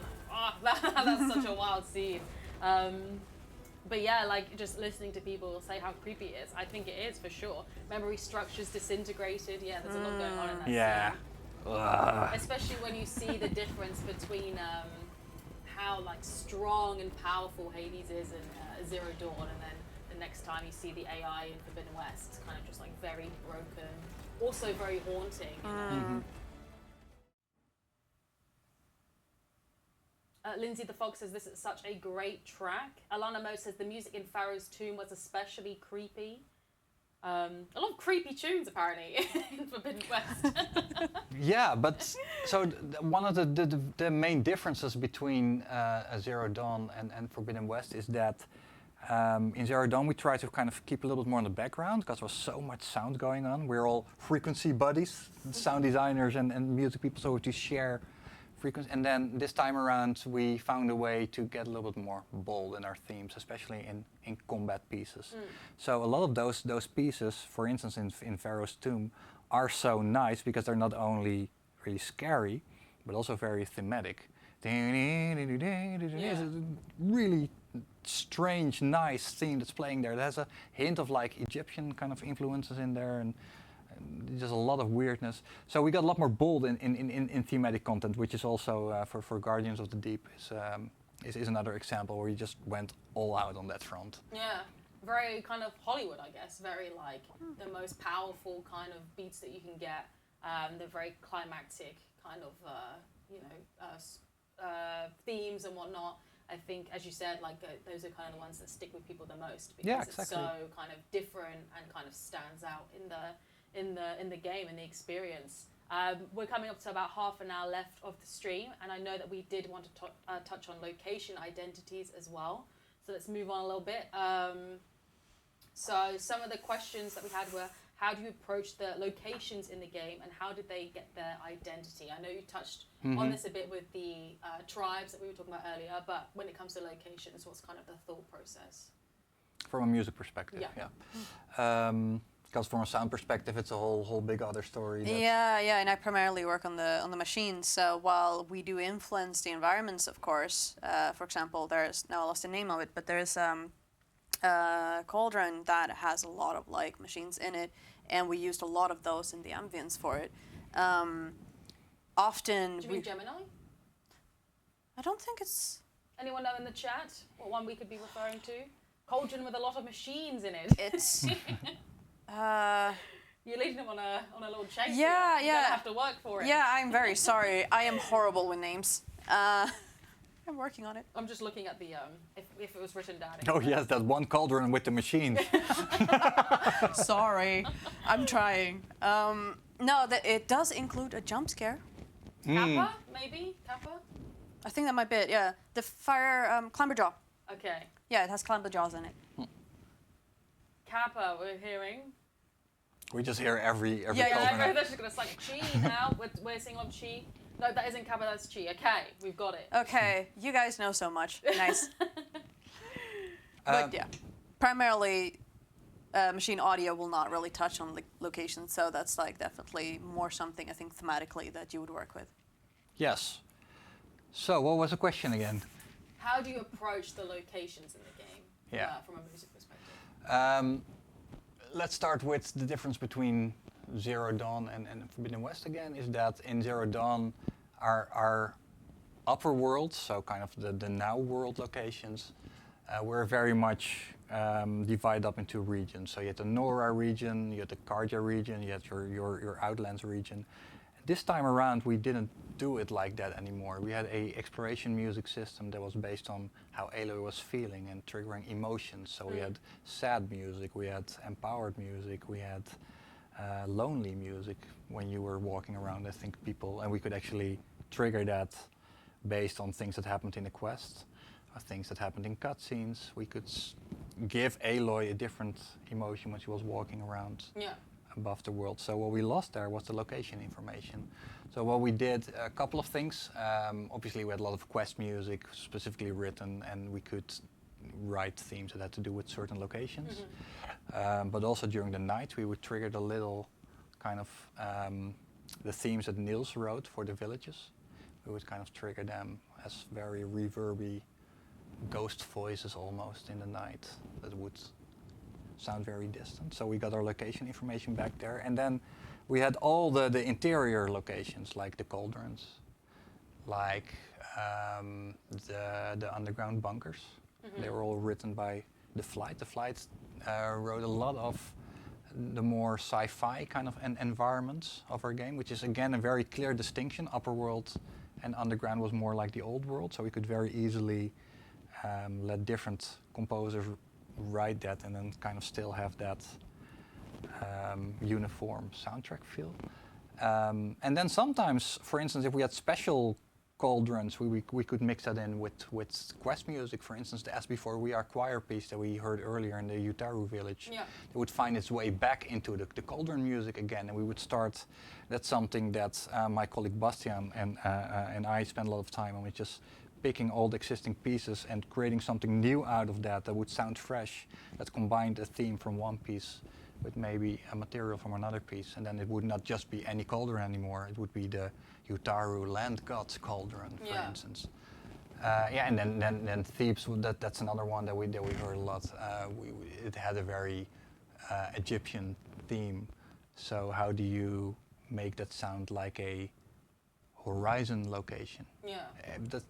Like, that's such a wild scene. But yeah, like just listening to people say how creepy it is, I think it is for sure. Memory structures disintegrated. Yeah, there's a lot going on in that Yeah. scene. Ugh. Especially when you see the difference between how like strong and powerful Hades is in Zero Dawn, and then the next time you see the AI in Forbidden West, it's kind of just like very broken, also very haunting. Lindsay the Fox says this is such a great track. Alana Mo says the music in Pharaoh's Tomb was especially creepy. A lot of creepy tunes apparently in Forbidden West. Yeah, but so one of the main differences between Zero Dawn and Forbidden West is that in Zero Dawn we try to kind of keep a little bit more in the background because there was so much sound going on. We're all frequency buddies, sound designers and music people, so to share frequency. And then this time around we found a way to get a little bit more bold in our themes, especially in combat pieces. So a lot of those pieces, for instance in Pharaoh's Tomb, are so nice because they're not only really scary, but also very thematic. It's a really strange, nice theme that's playing there. It has a hint of like Egyptian kind of influences in there, and just a lot of weirdness. So we got a lot more bold in thematic content, which is also for Guardians of the Deep is another example where you just went all out on that front. Yeah, very kind of Hollywood, I guess. Very like the most powerful kind of beats that you can get. The very climactic kind of themes and whatnot. I think, as you said, like those are kind of the ones that stick with people the most because Yeah, exactly. it's so kind of different and kind of stands out in the game and the experience. We're coming up to about half an hour left of the stream, and I know that we did want to touch on location identities as well. So let's move on a little bit. So some of the questions that we had were, how do you approach the locations in the game, and how did they get their identity? I know you touched on this a bit with the tribes that we were talking about earlier, but when it comes to locations, what's kind of the thought process? From a music perspective, yeah. Because from a sound perspective, it's a whole big other story. Yeah, and I primarily work on the machines. So while we do influence the environments, of course, for example, now I lost the name of it, but there's Cauldron that has a lot of like machines in it, and we used a lot of those in the ambience for it. Often, Do you mean Gemini? I don't think it's. Anyone know in the chat what one we could be referring to? Cauldron with a lot of machines in it. It's. You're leading them on a little chase. Yeah, here. yeah. You're gonna have to work for it. Yeah, I'm very sorry. I am horrible with names. I'm working on it. I'm just looking at the if it was written down. Oh yes, that one cauldron with the machines. Sorry, I'm trying. No, it does include a jump scare. Kappa, maybe? Kappa? I think that might be it, yeah. The fire climber jaw. Okay. Yeah, it has climber jaws in it. Kappa, we're hearing. We just hear every Yeah, cauldron. everybody's just gonna say chi now. We're singing of chi. No, that isn't Kappa, that's chi. Okay, we've got it. Okay, you guys know so much. Nice. But yeah, primarily machine audio will not really touch on location, so that's like definitely more something I think thematically that you would work with. Yes. So what was the question again? How do you approach the locations in the game from a music perspective? Let's start with the difference between Zero Dawn and Forbidden West again, is that in Zero Dawn our upper world, so kind of the now world locations, were very much divided up into regions. So you had the Nora region, you had the Karja region, you had your Outlands region. This time around we didn't do it like that anymore. We had a exploration music system that was based on how Aloy was feeling and triggering emotions. So we had sad music, we had empowered music, we had lonely music when you were walking around. I think people, and we could actually trigger that based on things that happened in the quest, or things that happened in cutscenes. We could give Aloy a different emotion when she was walking around above the world. So what we lost there was the location information. So what we did, a couple of things. Obviously we had a lot of quest music specifically written, and we could write themes that had to do with certain locations. But also during the night we would trigger the little kind of the themes that Niels wrote for the villages. We would kind of trigger them as very reverby ghost voices almost in the night that would sound very distant. So we got our location information back there, and then we had all the interior locations, like the cauldrons, like the underground bunkers. They were all written by The Flight. The Flight wrote a lot of the more sci-fi kind of environments of our game, which is again a very clear distinction. Upper world and underground was more like the old world, so we could very easily let different composers write that and then kind of still have that uniform soundtrack feel. And then sometimes, for instance, if we had special cauldrons, we could mix that in with quest music. For instance, the As Before We Are choir piece that we heard earlier in the Utaru village, it would find its way back into the cauldron music again, and we would start. That's something that my colleague Bastian and I spent a lot of time on. We just picking all the existing pieces and creating something new out of that would sound fresh, that combined a theme from one piece with maybe a material from another piece, and then it would not just be any cauldron anymore, it would be the Utaru land god's cauldron, for instance. And then Thebes, that's another one that we heard a lot. It had a very Egyptian theme, so how do you make that sound like a horizon location?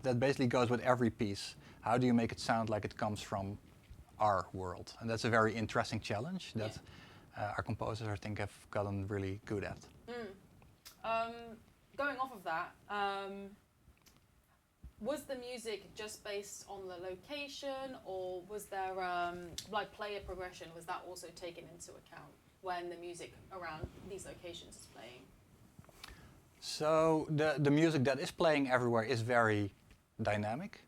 That basically goes with every piece. How do you make it sound like it comes from our world? And that's a very interesting challenge that our composers, I think, have gotten really good at. Going off of that, was the music just based on the location, or was there like player progression? Was that also taken into account when the music around these locations is playing? So the music that is playing everywhere is very dynamic.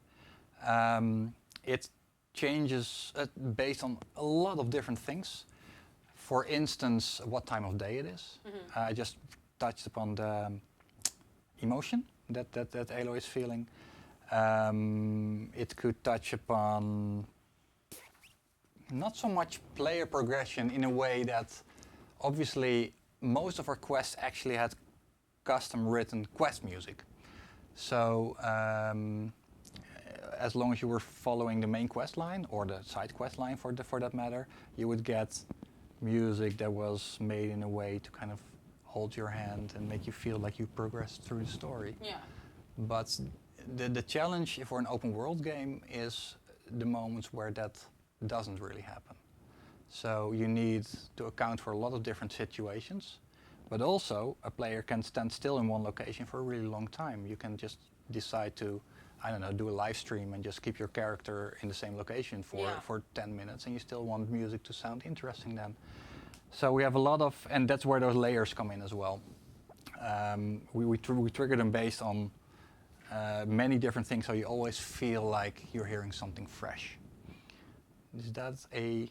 It changes based on a lot of different things. For instance, what time of day it is. I just touched upon the emotion that Aloy is feeling. It could touch upon not so much player progression in a way that obviously most of our quests actually had custom written quest music. So as long as you were following the main quest line or the side quest line for that matter, you would get music that was made in a way to kind of hold your hand and make you feel like you progressed through the story. But the challenge for an open world game is the moments where that doesn't really happen. So you need to account for a lot of different situations. But also, a player can stand still in one location for a really long time. You can just decide to, I don't know, do a live stream and just keep your character in the same location for 10 minutes, and you still want music to sound interesting then. So we have a lot of, and that's where those layers come in as well. We trigger them based on many different things, so you always feel like you're hearing something fresh. Is that a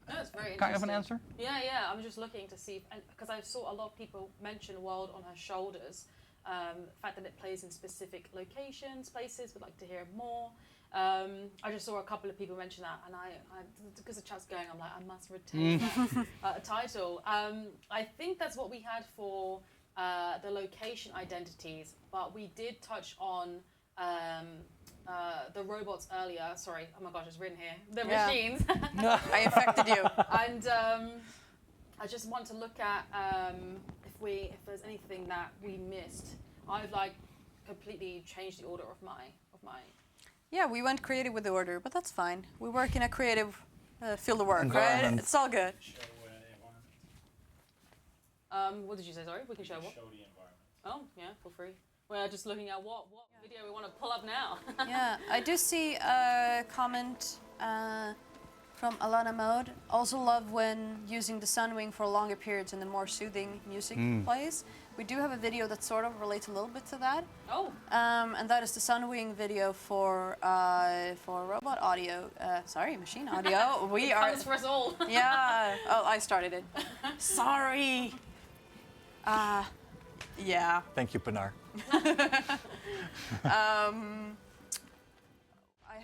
No, it's very kind of an interesting. answer? Yeah. I'm just looking to see, because I saw a lot of people mention World on Her Shoulders. The fact that it plays in specific locations, places, would like to hear more. I just saw a couple of people mention that, and I because the chat's going, I'm like, I must retain that title. I think that's what we had for the location identities, but we did touch on the robots earlier. Sorry, oh my gosh, it's written here. The machines. I infected you. And I just want to look at if there's anything that we missed. I've like completely changed the order of my. Yeah, we went creative with the order, but that's fine. We work in a creative field of work, right? Environment. It's all good. Show environment. What did you say? Sorry, we can show what? Show the environment. Oh, yeah, feel free. We're just looking at what video we want to pull up now. Yeah, I do see a comment from Alana Mode. Also love when using the Sunwing for longer periods and the more soothing music plays. We do have a video that sort of relates a little bit to that. Oh. And that is the Sunwing video for robot audio. Sorry, machine audio. We It are. comes for us all. Yeah. Oh, I started it. Sorry. Yeah. Thank you, Pinar. I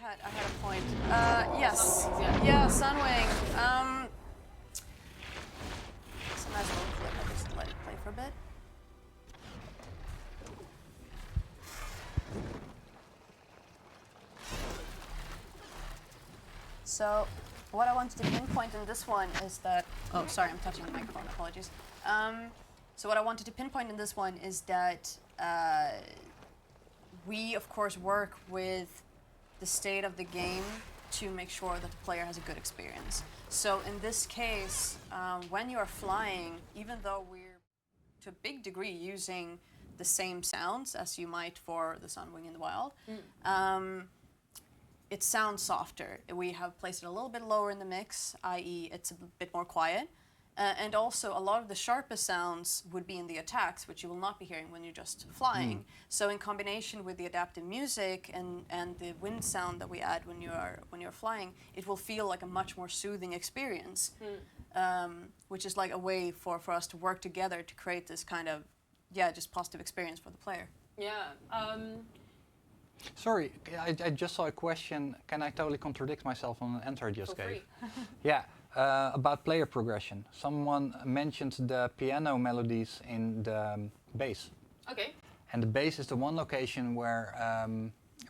had a point. Yes. Sunwings, Yeah, Sunwing. It's a nice little clip. I'll just let it play for a bit. So, what I wanted to pinpoint in this one is that. Oh, sorry, I'm touching the microphone. Apologies. So, what I wanted to pinpoint in this one is that we, of course, work with the state of the game to make sure that the player has a good experience. So, in this case, when you are flying, even though we're to a big degree using the same sounds as you might for the Sunwing in the wild, it sounds softer. We have placed it a little bit lower in the mix, i.e. it's a bit more quiet. And also a lot of the sharpest sounds would be in the attacks, which you will not be hearing when you're just flying. So in combination with the adaptive music and the wind sound that we add when you're flying, it will feel like a much more soothing experience, which is like a way for us to work together to create this kind of, just positive experience for the player. Yeah. Sorry, I just saw a question. Can I totally contradict myself on an answer I just Feel gave? free. Yeah, about player progression. Someone mentioned the piano melodies in the bass. Okay. And the bass is the one location where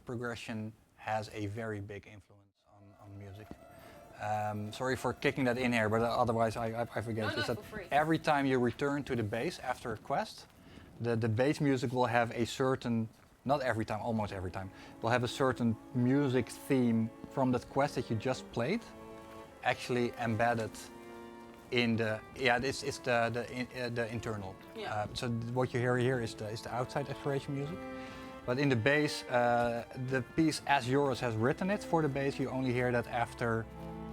progression has a very big influence on music. Sorry for kicking that in here, but otherwise I forget. No, Is that feel free. every time you return to the bass after a quest, the bass music will have a certain, not every time, almost every time, will have a certain music theme from that quest that you just played, actually embedded in the, it's the internal. Yeah. So what you hear here is the outside exploration music. But in the bass, the piece as Joris has written it for the bass, you only hear that after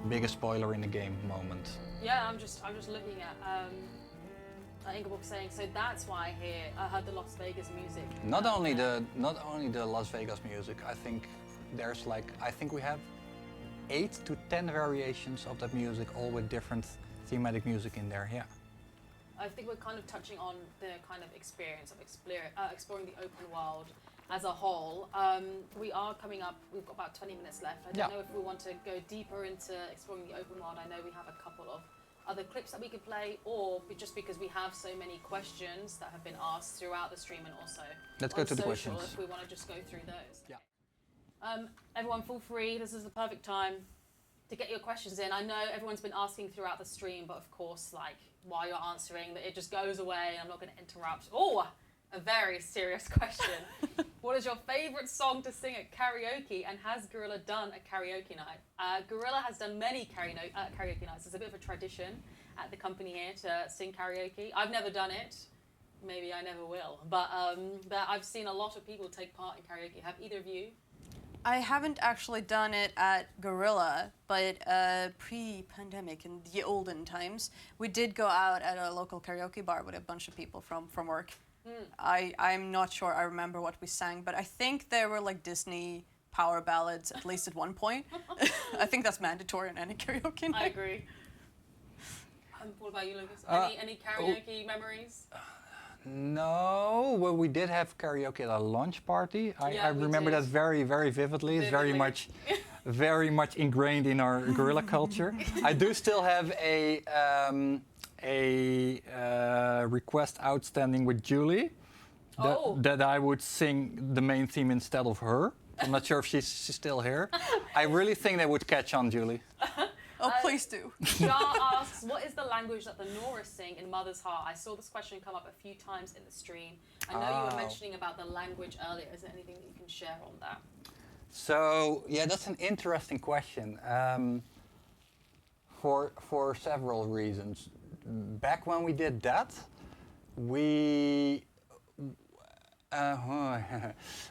biggest spoiler in the game moment. Yeah, I'm just looking at Ingeborg saying, so that's why I heard the Las Vegas music. Not only the Las Vegas music. I think there's we have 8 to 10 variations of that music, all with different thematic music in there. Yeah. I think we're kind of touching on the kind of experience of exploring the open world as a whole. We are coming up, we've got about 20 minutes left. I don't know if we want to go deeper into exploring the open world. I know we have a couple of other clips that we could play, or just because we have so many questions that have been asked throughout the stream and also Let's on go to the social, questions. if we want to just go through those. Yeah. Everyone feel free, this is the perfect time to get your questions in. I know everyone's been asking throughout the stream, but of course, while you're answering, that it just goes away and I'm not going to interrupt. Oh, a very serious question. What is your favorite song to sing at karaoke, and has Guerrilla done a karaoke night? Guerrilla has done many karaoke nights. It's a bit of a tradition at the company here to sing karaoke. I've never done it. Maybe I never will. But I've seen a lot of people take part in karaoke. Have either of you? I haven't actually done it at Guerrilla, but pre-pandemic in the olden times, we did go out at a local karaoke bar with a bunch of people from work. I'm not sure I remember what we sang, but I think there were like Disney power ballads at least at one point. I think that's mandatory in any karaoke night. I agree. What about you, Lucas? Any karaoke memories? No, well, we did have karaoke at a lunch party. Yeah, I we remember did. that very, very vividly. It's very Vividly. much ingrained in our guerrilla culture. I do still have a request outstanding with Julie that I would sing the main theme instead of her. I'm not sure if she's still here. I really think they would catch on, Julie. Oh, please do. Jar asks, what is the language that the Noras sing in Mother's Heart? I saw this question come up a few times in the stream. I know you were mentioning about the language earlier. Is there anything that you can share on that? So, yeah, that's an interesting question for several reasons. Back when we did that, we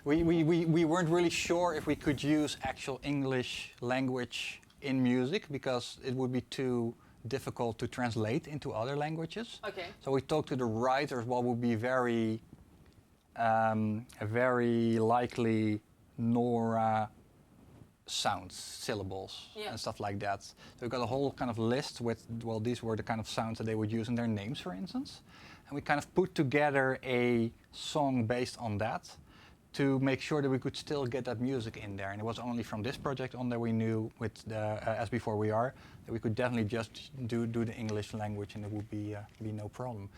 weren't really sure if we could use actual English language in music because it would be too difficult to translate into other languages. Okay. So we talked to the writers what would be very likely Nora sounds, syllables, and stuff like that. So we got a whole kind of list with, well, these were the kind of sounds that they would use in their names, for instance. And we kind of put together a song based on that to make sure that we could still get that music in there. And it was only from this project on that we knew with the As Before We Are that we could definitely just do the English language and it would be no problem.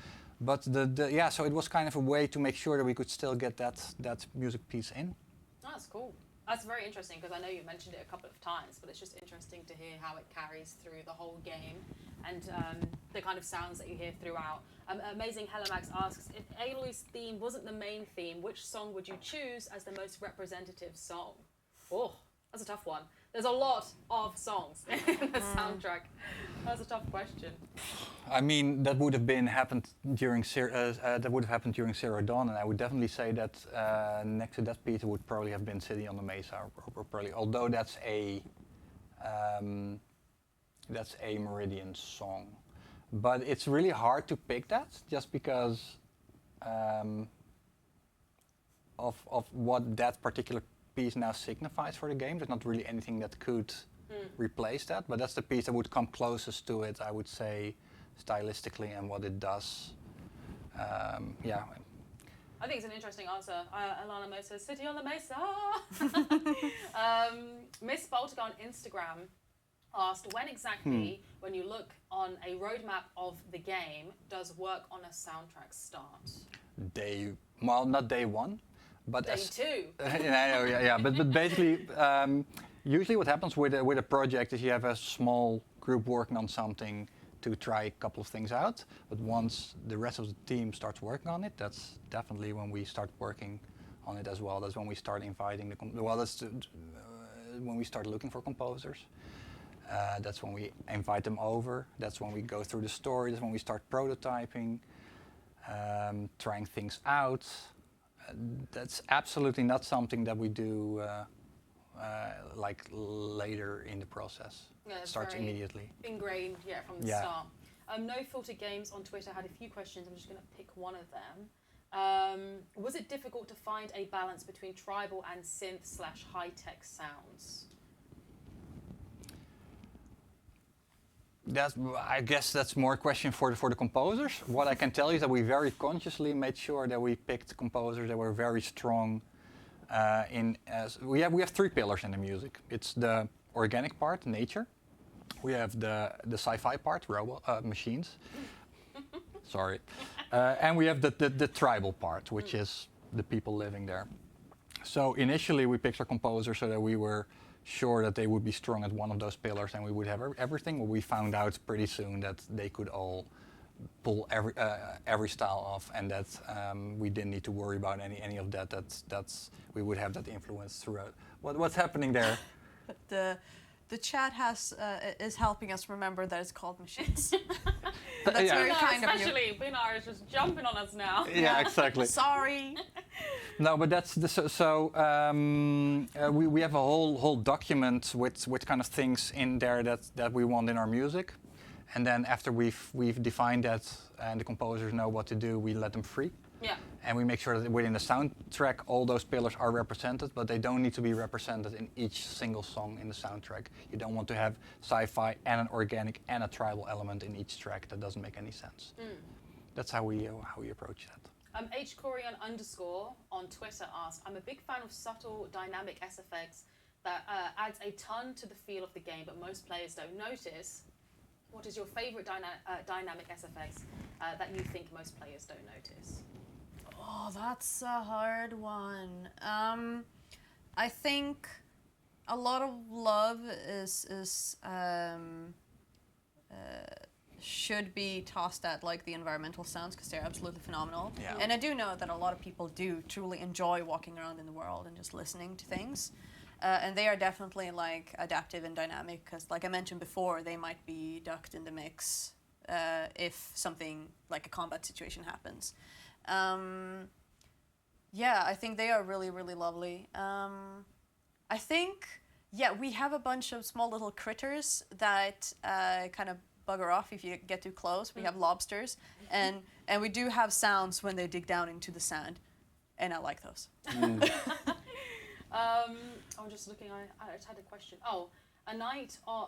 But so it was kind of a way to make sure that we could still get that music piece in. Oh, that's cool. That's very interesting because I know you mentioned it a couple of times, but it's just interesting to hear how it carries through the whole game and the kind of sounds that you hear throughout. Amazing Helamax asks, if Aloy's theme wasn't the main theme, which song would you choose as the most representative song? Oh, that's a tough one. There's a lot of songs in the soundtrack. That's a tough question. I mean, that would have happened during Zero Dawn, and I would definitely say that next to that piece would probably have been City on the Mesa, or probably, although that's a Meridian song. But it's really hard to pick that, just because of what that particular piece now signifies for the game. There's not really anything that could replace that, but that's the piece that would come closest to it, I would say, stylistically and what it does. I think it's an interesting answer. Alana Mo says, City on the Mesa. Miss Baltica on Instagram asked, when exactly, when you look on a roadmap of the game, does work on a soundtrack start? Not day one, but day two. But basically, usually what happens with a project is you have a small group working on something to try a couple of things out. But once the rest of the team starts working on it, that's definitely when we start working on it as well. That's when we start inviting when we start looking for composers. That's when we invite them over. That's when we go through the story. That's when we start prototyping, trying things out. That's absolutely not something that we do like later in the process. Yeah, it starts immediately. Ingrained, from the start. No Filter Games on Twitter had a few questions. I'm just going to pick one of them. Was it difficult to find a balance between tribal and synth/high-tech sounds? I guess that's more a question for the composers. What I can tell you is that we very consciously made sure that we picked composers that were very strong we have three pillars in the music. It's the organic part, nature. We have the sci-fi part, machines. Sorry. And we have the tribal part, which is the people living there. So initially we picked our composers so that we were sure that they would be strong at one of those pillars and we would have everything. But we found out pretty soon that they could all pull every style off, and that we didn't need to worry about any of that. We would have that influence throughout. What's happening there? the chat is helping us remember that it's called machines. But, That's yeah. very Pinar kind of you. especially, Pinar is just jumping on us now. Yeah, exactly. Sorry. No, but that's we have a whole document with kind of things in there that we want in our music, and then after we've defined that and the composers know what to do, we let them free. Yeah. And we make sure that within the soundtrack all those pillars are represented, but they don't need to be represented in each single song in the soundtrack. You don't want to have sci-fi and an organic and a tribal element in each track. That doesn't make any sense. That's how we approach that. HCorian _ on Twitter asked, I'm a big fan of subtle dynamic S effects that adds a ton to the feel of the game, but most players don't notice. What is your favorite dynamic S effects that you think most players don't notice? Oh, that's a hard one. I think a lot of love should be tossed at like the environmental sounds because they're absolutely phenomenal. Yeah. And I do know that a lot of people do truly enjoy walking around in the world and just listening to things. And they are definitely like adaptive and dynamic because, like I mentioned before, they might be ducked in the mix if something like a combat situation happens. Yeah, I think they are really, really lovely. I think, yeah, we have a bunch of small little critters that kind of bugger off if you get too close. We have lobsters, and we do have sounds when they dig down into the sand, and I like those. I'm just looking, I just had a question. Oh, night on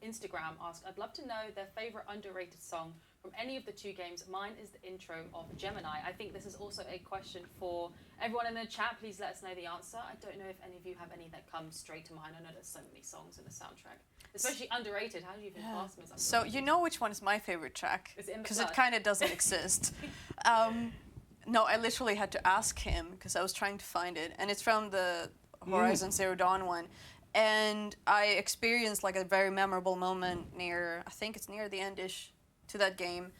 Instagram asked, I'd love to know their favorite underrated song from any of the two games. Mine is the intro of Gemini. I think this is also a question for everyone in the chat. Please let us know the answer. I don't know if any of you have any that come straight to mind. I know there's so many songs in the soundtrack, especially underrated. How do you even class them as underrated? So you know which one is my favorite track? Is it in the because it blood? kind of doesn't exist. No, I literally had to ask him because I was trying to find it, and it's from the Horizon Zero Dawn one. And I experienced like a very memorable moment near, I think it's near the end-ish to that game.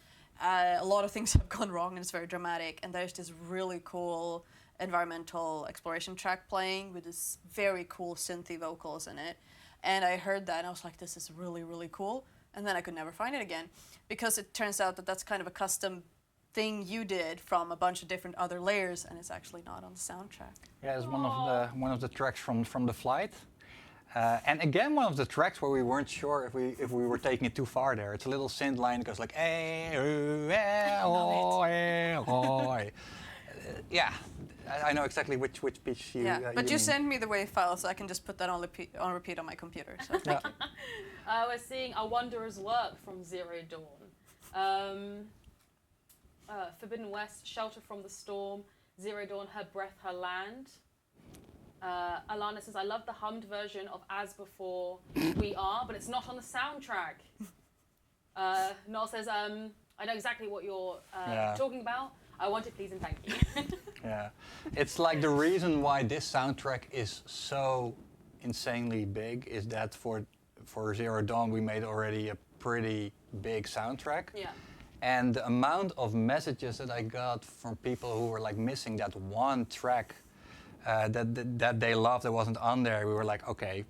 A lot of things have gone wrong and it's very dramatic, and there's this really cool environmental exploration track playing with this very cool synthy vocals in it. And I heard that and I was like, this is really, really cool. And then I could never find it again because it turns out that that's kind of a custom thing you did from a bunch of different other layers, and it's actually not on the soundtrack. Yeah, it's one of the tracks from the flight. And again, one of the tracks where we weren't sure if we were taking it too far there. It's a little synth line that goes like, yeah, I know exactly which piece you. Yeah, but you mean. send me the WAV file so I can just put that on repeat on my computer. So Yeah. We're seeing A Wanderer's Work from Zero Dawn. Forbidden West, Shelter from the Storm, Zero Dawn, Her Breath, Her Land. Alana says, I love the hummed version of As Before We Are, but it's not on the soundtrack. Noel says, I know exactly what you're talking about. I want it, please, and thank you. Yeah, it's like the reason why this soundtrack is so insanely big is that for Zero Dawn we made already a pretty big soundtrack. Yeah. And the amount of messages that I got from people who were like missing that one track that they loved that wasn't on there, we were like, okay.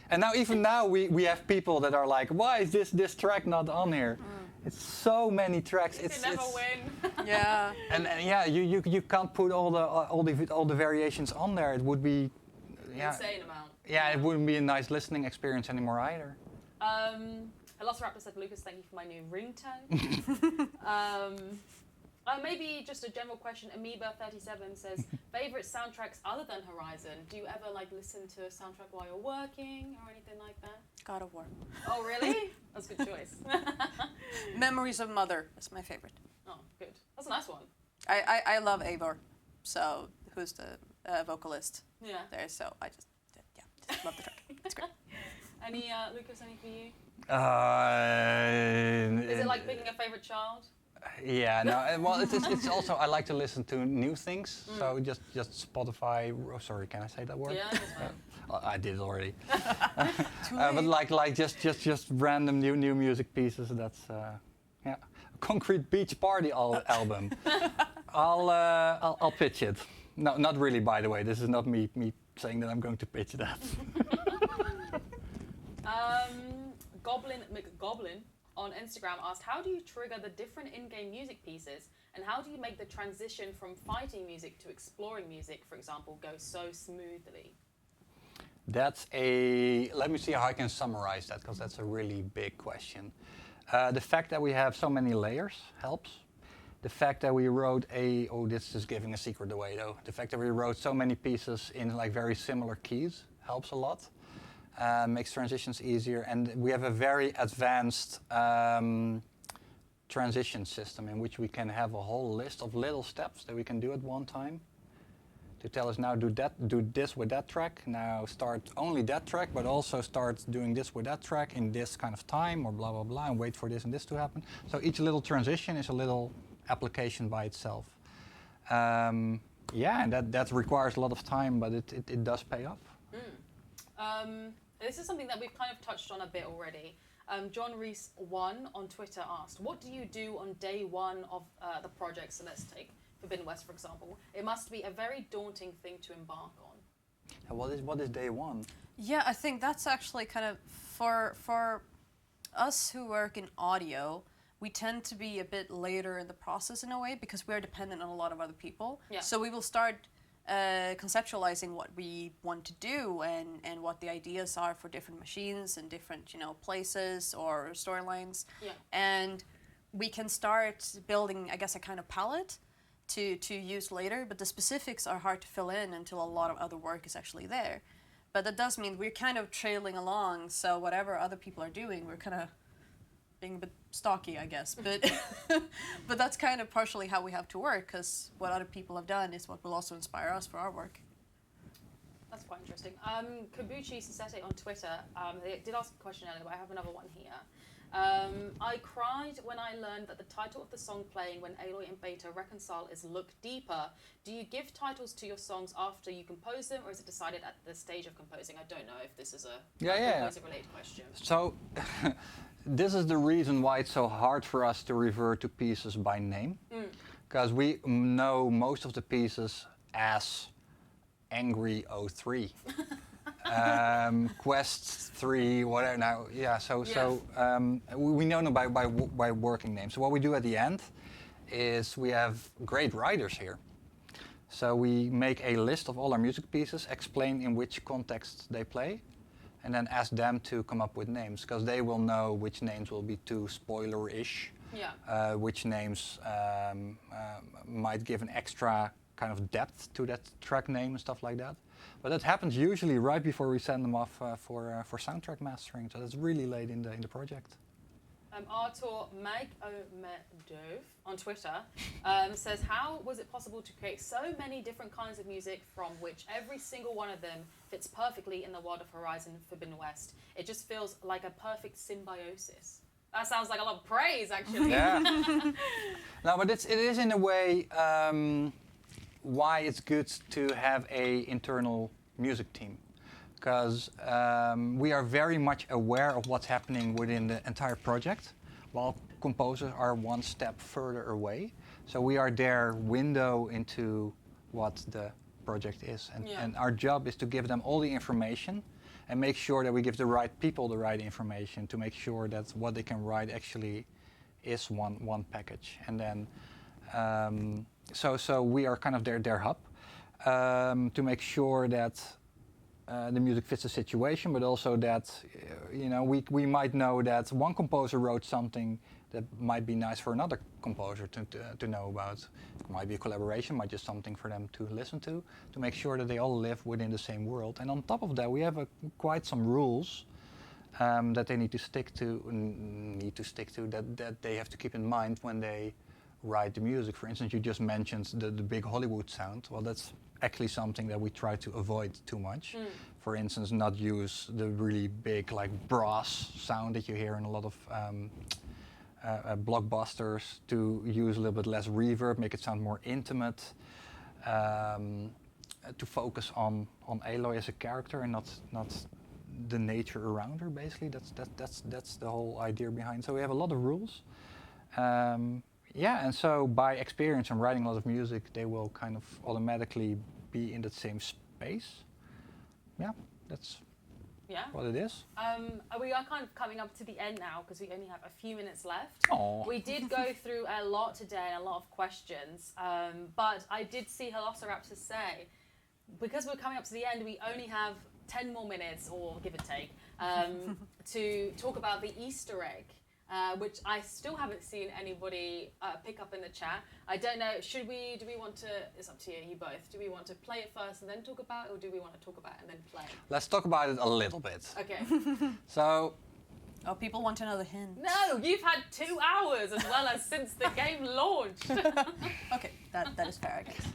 And even now we have people that are like, why is this track not on here? It's so many tracks. You can never win. yeah, And yeah, you can't put all the variations on there. It would be Insane amount. Yeah, it wouldn't be a nice listening experience anymore either. Velociraptor said, Lucas, thank you for my new ringtone. Maybe just a general question. Amoeba37 says, favorite soundtracks other than Horizon? Do you ever like listen to a soundtrack while you're working or anything like that? God of War. Oh, really? That's a good choice. Memories of Mother is my favorite. Oh, good. That's a nice one. I love Eivor, so who's the vocalist Yeah. there? So I just love the track. It's great. Any Lucas? Any for you? Is Is it like picking a favorite child? Yeah, no. Well, it's also I like to listen to new things. So just Spotify. Oh, sorry, can I say that word? Yeah, that's fine. I did already. But like just random new music pieces. That's yeah. Concrete Beach Party album. I'll pitch it. No, not really. By the way, this is not me saying that I'm going to pitch that. Goblin McGoblin on Instagram asked, how do you trigger the different in-game music pieces, and how do you make the transition from fighting music to exploring music, for example, go so smoothly? Let me see how I can summarize that, because that's a really big question. The fact that we have so many layers helps. The fact that we wrote this is giving a secret away though. The fact that we wrote so many pieces in like very similar keys helps a lot. Makes transitions easier, and we have a very advanced transition system in which we can have a whole list of little steps that we can do at one time to tell us now do this with that track, now start only that track, but also start doing this with that track in this kind of time, or blah blah blah, and wait for this and this to happen. So each little transition is a little application by itself. Yeah, and that requires a lot of time, but it does pay off. This is something that we've kind of touched on a bit already. John Reese1 on Twitter asked, what do you do on day one of the project? So let's take Forbidden West, for example. It must be a very daunting thing to embark on. And what is day one? Yeah, I think that's actually kind of, for us who work in audio, we tend to be a bit later in the process in a way because we're dependent on a lot of other people. Yeah. So we will start conceptualizing what we want to do and what the ideas are for different machines and different, places or storylines. Yeah. And we can start building, I guess, a kind of palette to use later, but the specifics are hard to fill in until a lot of other work is actually there. But that does mean we're kind of trailing along, so whatever other people are doing, we're kind of being a bit stocky, I guess. But but that's kind of partially how we have to work, because what other people have done is what will also inspire us for our work. That's quite interesting. Kabuchi Sasete on Twitter, they did ask a question earlier, but I have another one here. I cried when I learned that the title of the song playing when Aloy and Beta reconcile is Look Deeper. Do you give titles to your songs after you compose them, or is it decided at the stage of composing? I don't know if this is a composer-related question. So, this is the reason why it's so hard for us to refer to pieces by name. Because we know most of the pieces as Angry 03. Quest 3, whatever. Now, yeah. So we know them by working names. So what we do at the end is we have great writers here. So we make a list of all our music pieces, explain in which context they play, and then ask them to come up with names, because they will know which names will be too spoiler-ish. Yeah. Which names might give an extra kind of depth to that track name and stuff like that. But that happens usually right before we send them off for soundtrack mastering, so that's really late in the project. Artur Magomedov on Twitter says, how was it possible to create so many different kinds of music from which every single one of them fits perfectly in the world of Horizon Forbidden West? It just feels like a perfect symbiosis. That sounds like a lot of praise, actually. Yeah. No, but it is in a way why it's good to have a internal music team, because we are very much aware of what's happening within the entire project, while composers are one step further away. So we are their window into what the project is, and our job is to give them all the information and make sure that we give the right people the right information to make sure that what they can write actually is one package. And then so we are kind of their hub to make sure that the music fits the situation, but also that we might know that one composer wrote something that might be nice for another composer to know about. It might be a collaboration, might just something for them to listen to make sure that they all live within the same world. And on top of that, we have quite some rules that they need to stick to, that they have to keep in mind when they write the music. For instance, you just mentioned the big Hollywood sound. Well, that's actually something that we try to avoid too much. For instance, not use the really big like brass sound that you hear in a lot of blockbusters, to use a little bit less reverb, make it sound more intimate, to focus on Aloy as a character and not the nature around her. Basically, that's the whole idea behind. So we have a lot of rules. Yeah, and so by experience and writing a lot of music, they will kind of automatically be in that same space. yeah, that's Yeah. what it is. We are kind of coming up to the end now because we only have a few minutes left. Oh. We did go through a lot today, a lot of questions, but I did see Velociraptor say, because we're coming up to the end, we only have 10 more minutes, or give or take, to talk about the Easter egg, which I still haven't seen anybody pick up in the chat. I don't know, do we want to, it's up to you both, do we want to play it first and then talk about it, or do we want to talk about it and then play? Let's talk about it a little bit. Okay. So, Oh, people want to know the hint. No, you've had 2 hours as well as since the game launched. Okay, that is fair, I guess.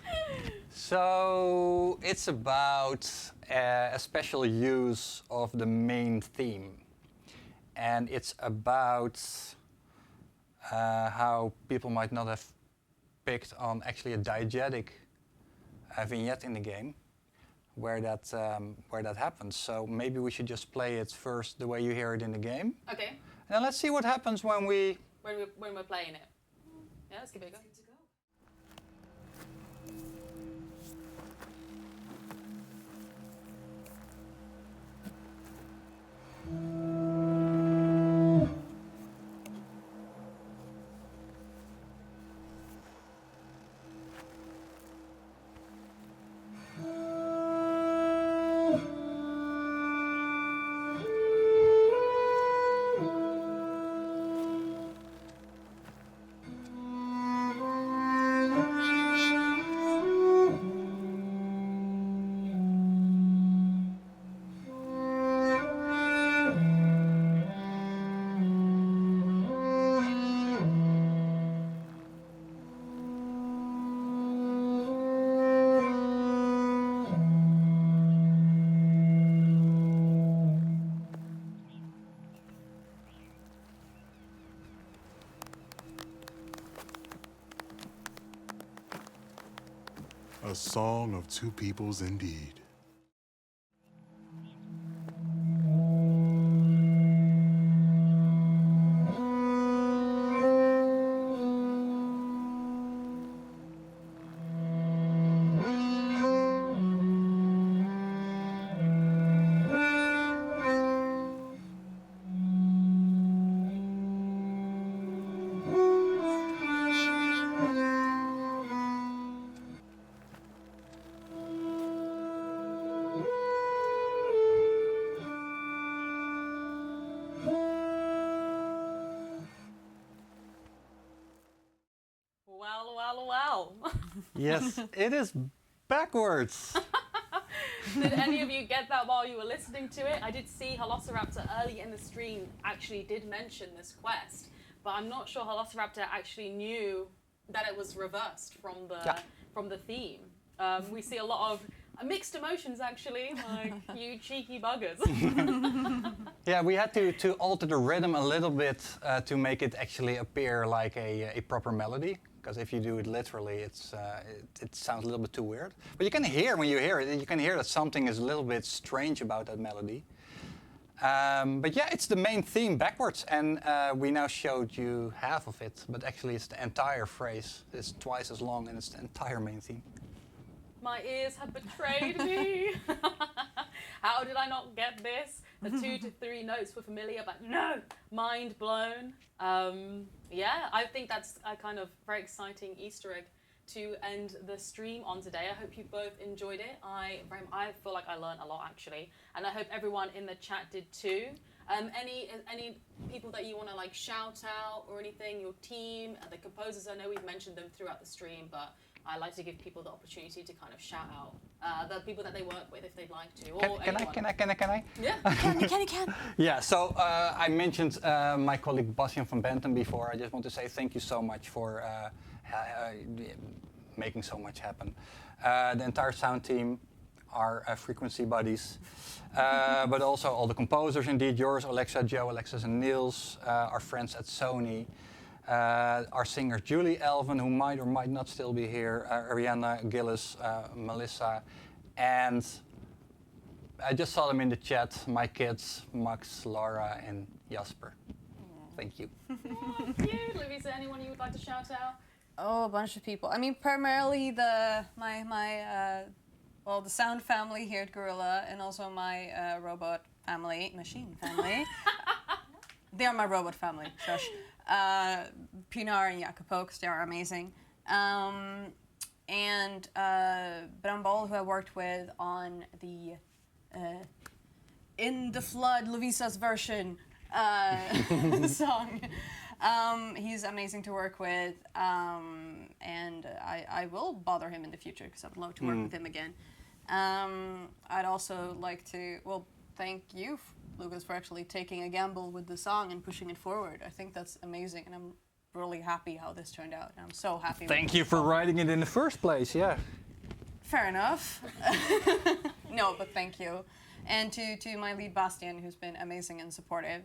so it's about a special use of the main theme. And it's about how people might not have picked on actually a diegetic vignette in the game, where that happens. So maybe we should just play it first the way you hear it in the game. Okay. And let's see what happens when we're playing it. Yeah, let's give it a go. A song of two peoples indeed. Well. Yes, it is backwards. Did any of you get that while you were listening to it? I did see Velociraptor early in the stream actually did mention this quest, but I'm not sure Velociraptor actually knew that it was reversed from the theme. We see a lot of mixed emotions actually, like you cheeky buggers. Yeah, we had to alter the rhythm a little bit to make it actually appear like a proper melody. Because if you do it literally, it sounds a little bit too weird. But you can hear, when you hear it, you can hear that something is a little bit strange about that melody. But yeah, it's the main theme backwards, and we now showed you half of it, but actually it's the entire phrase. It's twice as long, and it's the entire main theme. My ears have betrayed me. How did I not get this? The 2 to 3 notes were familiar, but no, mind blown. Yeah, I think that's a kind of very exciting Easter egg to end the stream on today. I hope you both enjoyed it. I feel like I learned a lot actually, and I hope everyone in the chat did too. Any people that you want to like shout out or anything? Your team, the composers. I know we've mentioned them throughout the stream, but I like to give people the opportunity to kind of shout out the people that they work with if they'd like to. Or Can I? Yeah. You can. Yeah, so I mentioned my colleague Bastian van Bentum before. I just want to say thank you so much for making so much happen. The entire sound team, our frequency buddies, but also all the composers indeed, yours, Alexa, Joe, Alexis and Niels, our friends at Sony, our singer Julie Elvin, who might or might not still be here, Ariana Gillis, Melissa, and I just saw them in the chat, my kids, Max, Laura, and Jasper. Thank you. Oh, cute. Lovisa, anyone you would like to shout out? Oh, a bunch of people. I mean, primarily my well, the sound family here at Guerrilla, and also my robot family, machine family. They are my robot family. Shush. Pinar and Jacopo, because they are amazing. And Bram Bol, who I worked with on the In the Flood, Lovisa's version song. He's amazing to work with, and I will bother him in the future because I would love to work with him again. I'd also like to, well, thank you, Lucas, for actually taking a gamble with the song and pushing it forward. I think that's amazing, and I'm really happy how this turned out. I'm so happy. Thank you for writing it in the first place, yeah. Fair enough. No, but thank you. And to my lead, Bastian, who's been amazing and supportive.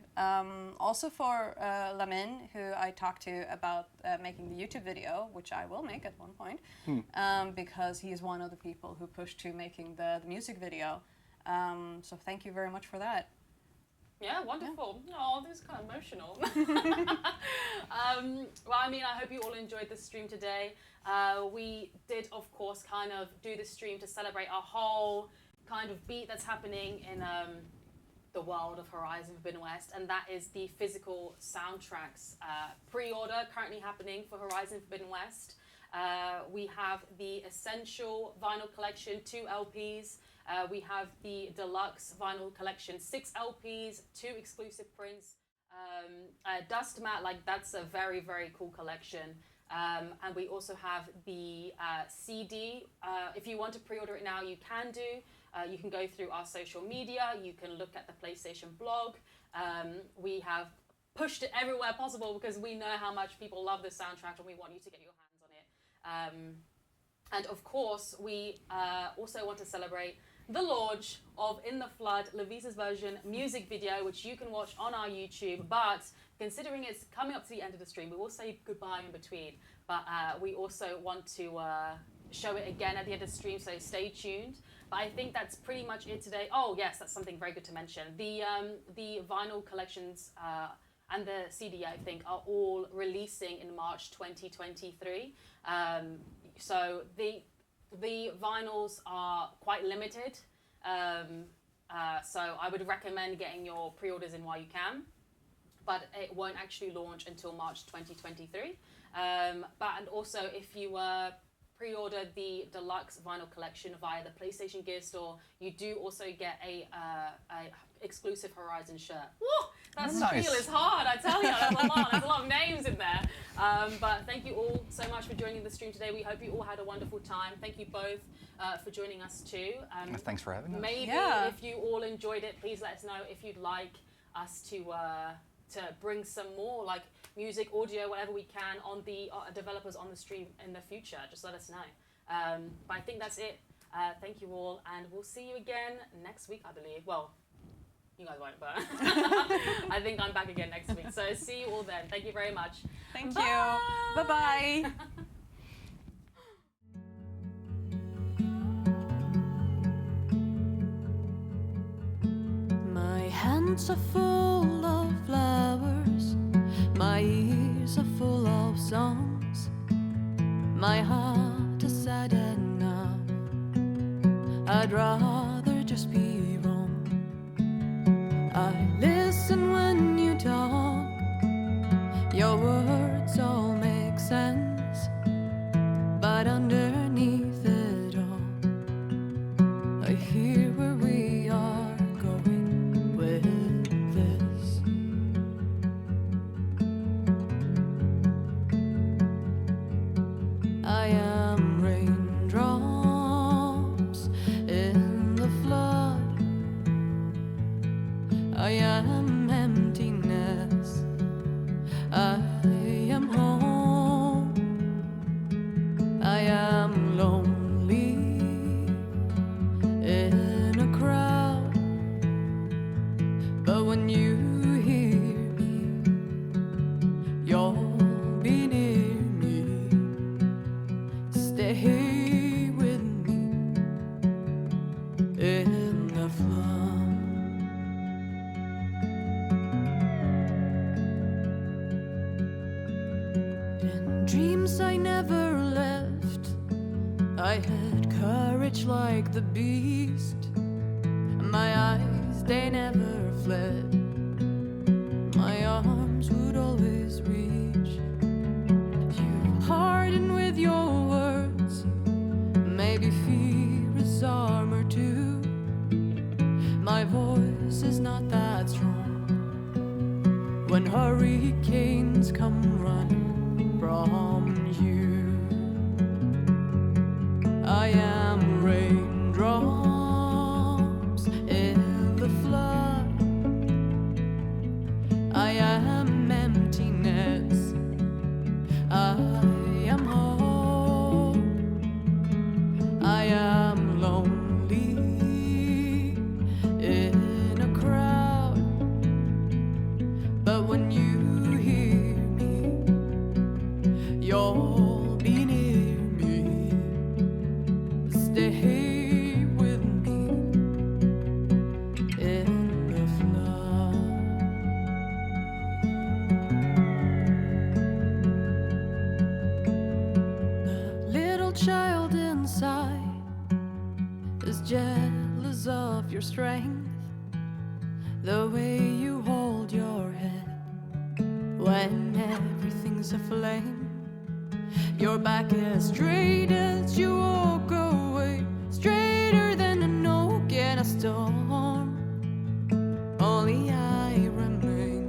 Also for Lamin, who I talked to about making the YouTube video, which I will make at one point, because he's one of the people who pushed to making the music video. So thank you very much for that. Yeah, wonderful. Yeah. Oh, this is kind of emotional. Well, I mean, I hope you all enjoyed the stream today. We did, of course, kind of do the stream to celebrate our whole kind of beat that's happening in the world of Horizon Forbidden West, and that is the physical soundtracks pre-order currently happening for Horizon Forbidden West. We have the Essential Vinyl Collection, 2 LPs. We have the Deluxe Vinyl Collection, 6 LPs, 2 exclusive prints. Dust Mat, like that's a very, very cool collection. And we also have the CD. If you want to pre-order it now, you can do. You can go through our social media. You can look at the PlayStation blog. We have pushed it everywhere possible because we know how much people love this soundtrack and we want you to get your hands on it. And of course, we also want to celebrate the launch of In the Flood, Lovisa's version music video, which you can watch on our YouTube. But considering it's coming up to the end of the stream, we will say goodbye in between. But we also want to show it again at the end of the stream, so stay tuned. But I think that's pretty much it today. Oh yes, that's something very good to mention. The vinyl collections and the CD, I think, are all releasing in March 2023. So the vinyls are quite limited. So I would recommend getting your pre-orders in while you can. But it won't actually launch until March 2023. And also, if you pre-order the deluxe vinyl collection via the PlayStation Gear Store, you do also get a exclusive Horizon shirt. Woo! That spiel is hard, I tell you. There's a lot of names in there. But thank you all so much for joining the stream today. We hope you all had a wonderful time. Thank you both for joining us too. Thanks for having us. Maybe if you all enjoyed it, please let us know if you'd like us to bring some more like music, audio, whatever we can on the developers on the stream in the future. Just let us know. But I think that's it. Thank you all, and we'll see you again next week, I believe. Well, you guys won't, but I think I'm back again next week. So see you all then. Thank you very much. Thank you. Bye-bye. My hands are full of flowers, my ears are full of songs, my heart is sad enough, I'd rather just be wrong. I listen when you talk, your words all make sense, but underneath it all, I hear where we are going with this. I am raindrops in the flood, I am emptiness, I am home, I am lonely in a crowd, but when you hear me, you'll be near me, stay with me in the flood. In dreams I never left, I had courage like the beast. My eyes, they never fled. My arms would always reach. You harden with your words. Maybe fear is armor too. My voice is not that strong. When hurricanes come running from you, I am raindrops in the flood. I am emptiness. I am hope. I am lonely in a crowd. But when you hear me, you'll be near me. Stay with me in the flood. The little child inside is jealous of your strength, the way you hold your head when everything's aflame. Your back as straight as you walk away, straighter than an oak in a storm. Only I remain.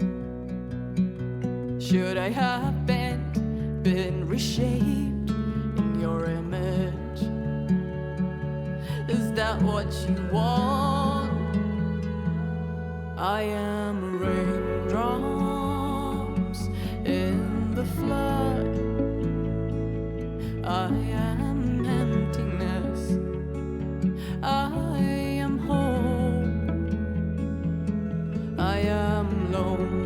Should I have been reshaped in your image? Is that what you want? I am raindrops in the flood. I am emptiness. I am hope. I am lonely